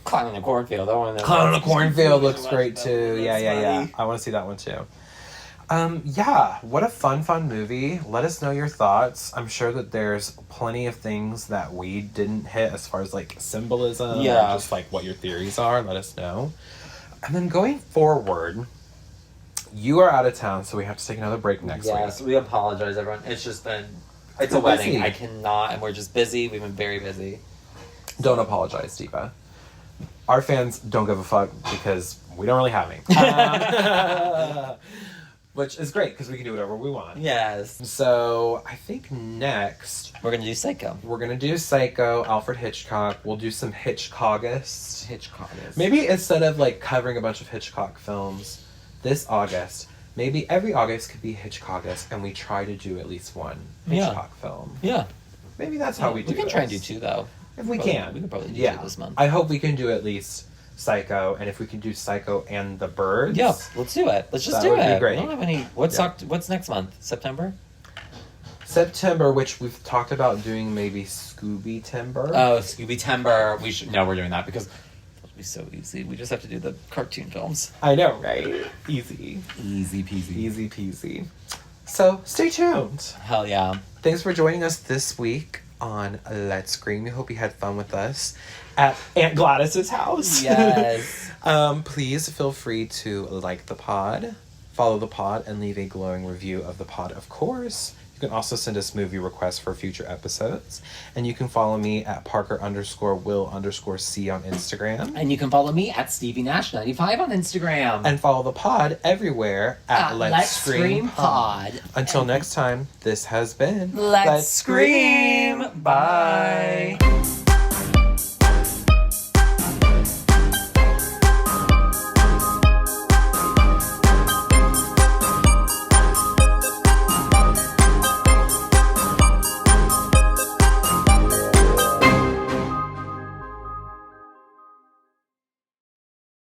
Clown in the Cornfield. Clown in the Cornfield looks great too. Yeah. I want to see that one too. Yeah, what a fun movie. Let us know your thoughts. I'm sure that there's plenty of things that we didn't hit as far as like symbolism. Yeah. Or just like what your theories are. Let us know. And then going forward, you are out of town, so we have to take another break next week. Yes, we apologize, everyone. It's just been... It's a wedding. I cannot, and we're just busy. We've been very busy. Don't apologize, Diva. Our fans don't give a fuck because we don't really have any. Which is great because we can do whatever we want. Yes. So I think next we're gonna do Psycho. We're gonna do Psycho, Alfred Hitchcock. We'll do some Hitchcockist. Maybe instead of like covering a bunch of Hitchcock films this August, maybe every August could be Hitchcockist, and we try to do at least one Hitchcock film. Yeah. Maybe that's how we do it. We can try and do two though. If we can. We can probably do two this month. I hope we can do at least Psycho, and if we can do Psycho and The Birds. Yeah, let's do it. Let's just do it. That would be great. I don't have any... What's next month? September, which we've talked about doing maybe Scooby Timber. Oh, Scooby Timber. We're doing that because it'll be so easy. We just have to do the cartoon films. I know, right? Easy peasy. So stay tuned. Hell yeah. Thanks for joining us this week on Let's Scream. We hope you had fun with us at Aunt Gladys's house. Yes. Please feel free to like the pod, follow the pod, and leave a glowing review of the pod, of course. You can also send us movie requests for future episodes. And you can follow me at Parker_Will_C on Instagram. And you can follow me at StevieNash95 on Instagram. And follow the pod everywhere at Let's Scream Pod. Until next time, this has been Let's Scream. Bye.